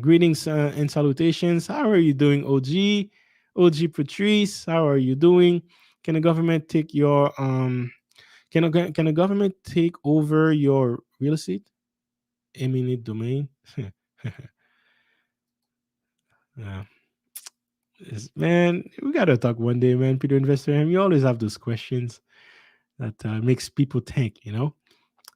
Greetings and salutations. How are you doing, OG? OG Patrice, how are you doing? Can the government take your can the government take over your real estate? Eminent domain. Yeah. Man, we gotta talk one day, man. Peter Investor, and you always have those questions that makes people think.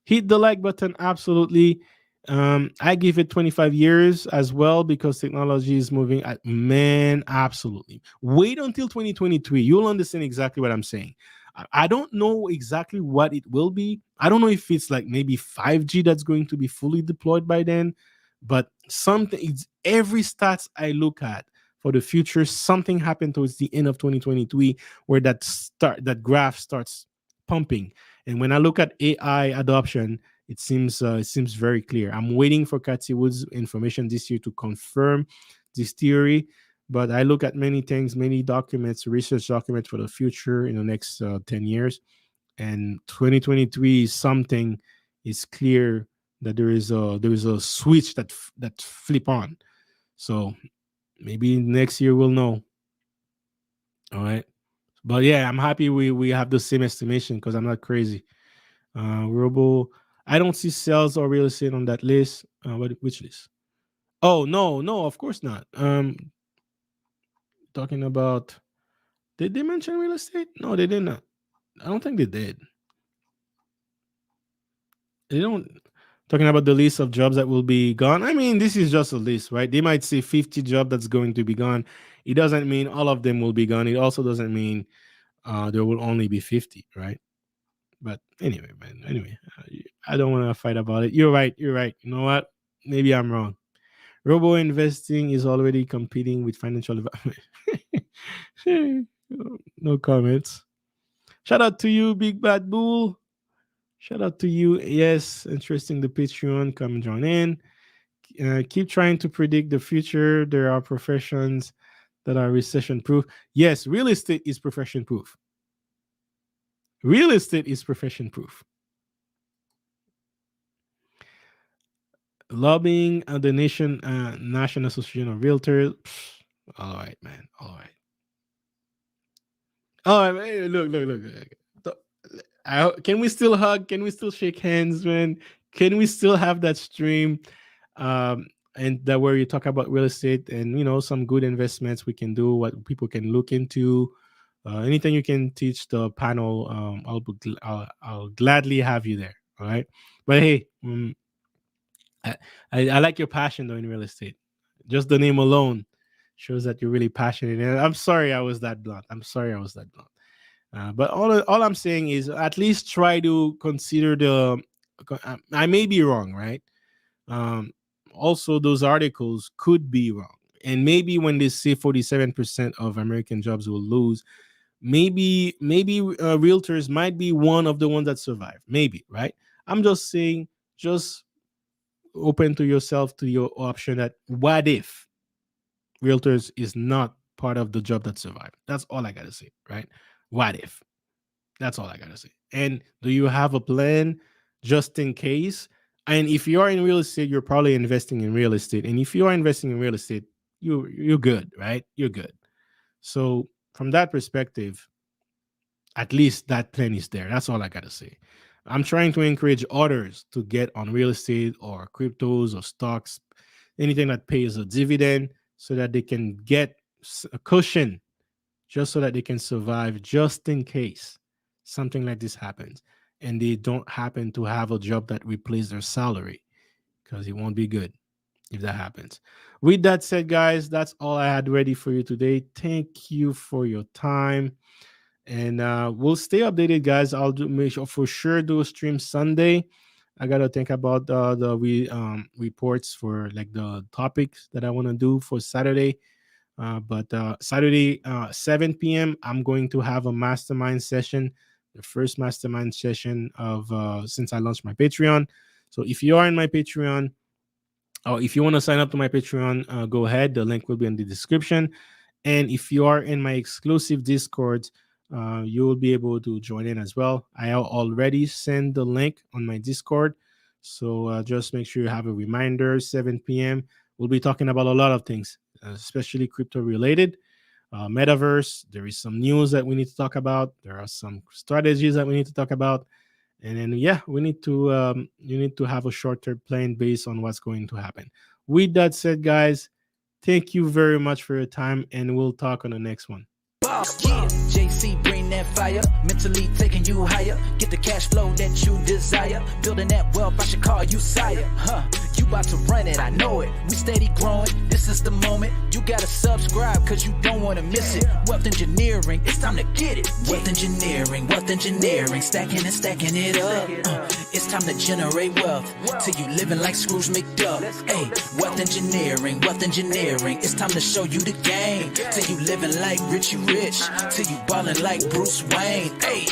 Hit the like button, absolutely. I give it 25 years as well because technology is moving at, man, absolutely. Wait until 2023, you'll understand exactly what I'm saying. I don't know exactly what it will be. I don't know if it's like maybe 5G that's going to be fully deployed by then, but something, it's every stats I look at for the future, something happened towards the end of 2023 where that graph starts pumping. And when I look at AI adoption, it seems very clear. I'm waiting for Cathy Wood's information this year to confirm this theory. But I look at many things, many documents, research documents for the future in the next 10 years. And 2023 is something is clear that there is a switch that flip on. So maybe next year we'll know. All right. But yeah, I'm happy we have the same estimation because I'm not crazy. Robo, I don't see sales or real estate on that list. Which list? Oh no, no, of course not. Talking about, did they mention real estate? No, they did not. I don't think they did. They don't. Talking about the list of jobs that will be gone. I mean, this is just a list, right? They might say 50 job that's going to be gone. It doesn't mean all of them will be gone. It also doesn't mean there will only be 50, right? But anyway, man. Anyway, I don't want to fight about it. You're right. You're right. You know what? Maybe I'm wrong. Robo investing is already competing with financial development. No comments. Shout out to you, Big Bad Bull. Shout out to you. Yes, interesting. The Patreon. Come join in. Keep trying to predict the future. There are professions that are recession proof. Yes, real estate is profession proof. Real estate is profession proof. Lobbying the National Association of Realtors. All right, man. All right. Oh, man, look. Can we still hug? Can we still shake hands, man? Can we still have that stream? Um, and that where you talk about real estate and some good investments we can do, what people can look into. Anything you can teach the panel, I'll gladly have you there. All right, but hey, I like your passion though in real estate. Just the name alone shows that you're really passionate. And I'm sorry I was that blunt. I'm sorry I was that blunt. But all I'm saying is at least try to consider the. I may be wrong, right? Um, Also, those articles could be wrong, and maybe when they say 47% of American jobs will lose, maybe realtors might be one of the ones that survive. Maybe, right? I'm just saying, just open to yourself to your option that what if realtors is not part of the job that survive. That's all I gotta say, right? What if? That's all I gotta say. And do you have a plan just in case? And if you are in real estate, you're probably investing in real estate. And if you are investing in real estate, you're good, right? You're good. So from that perspective, at least that plan is there. That's all I gotta say. I'm trying to encourage others to get on real estate or cryptos or stocks, anything that pays a dividend, so that they can get a cushion, just so that they can survive, just in case something like this happens and they don't happen to have a job that replaces their salary, because it won't be good if that happens. With that said, guys, that's all I had ready for you today. Thank you for your time. And we'll stay updated, guys. I'll do make sure for sure do a stream Sunday. I gotta think about the reports for like the topics that I want to do for Saturday. But Saturday, 7 p.m., I'm going to have a mastermind session, the first mastermind session of since I launched my Patreon. So if you are in my Patreon, or if you want to sign up to my Patreon, go ahead. The link will be in the description. And if you are in my exclusive Discord, you will be able to join in as well. I already sent the link on my Discord. So just make sure you have a reminder, 7 p.m. We'll be talking about a lot of things, especially crypto related. Metaverse, there is some news that we need to talk about. There are some strategies that we need to talk about. And then, yeah, we need to you need to have a short-term plan based on what's going to happen. With that said, guys, thank you very much for your time, and we'll talk on the next one. Yeah, JC, bring that fire, mentally taking you higher. Get the cash flow that you desire, building that wealth. I should call you sire. You about to run it, I know it. We steady growing, this is the moment. You gotta subscribe, cause you don't wanna miss it. Wealth engineering, it's time to get it. Wealth engineering, stacking and stacking it up. It's time to generate wealth, till you living like Scrooge McDuck. Hey, wealth engineering, it's time to show you the game. Till you living like Richie Rich, till you ballin' like Bruce Wayne. Hey.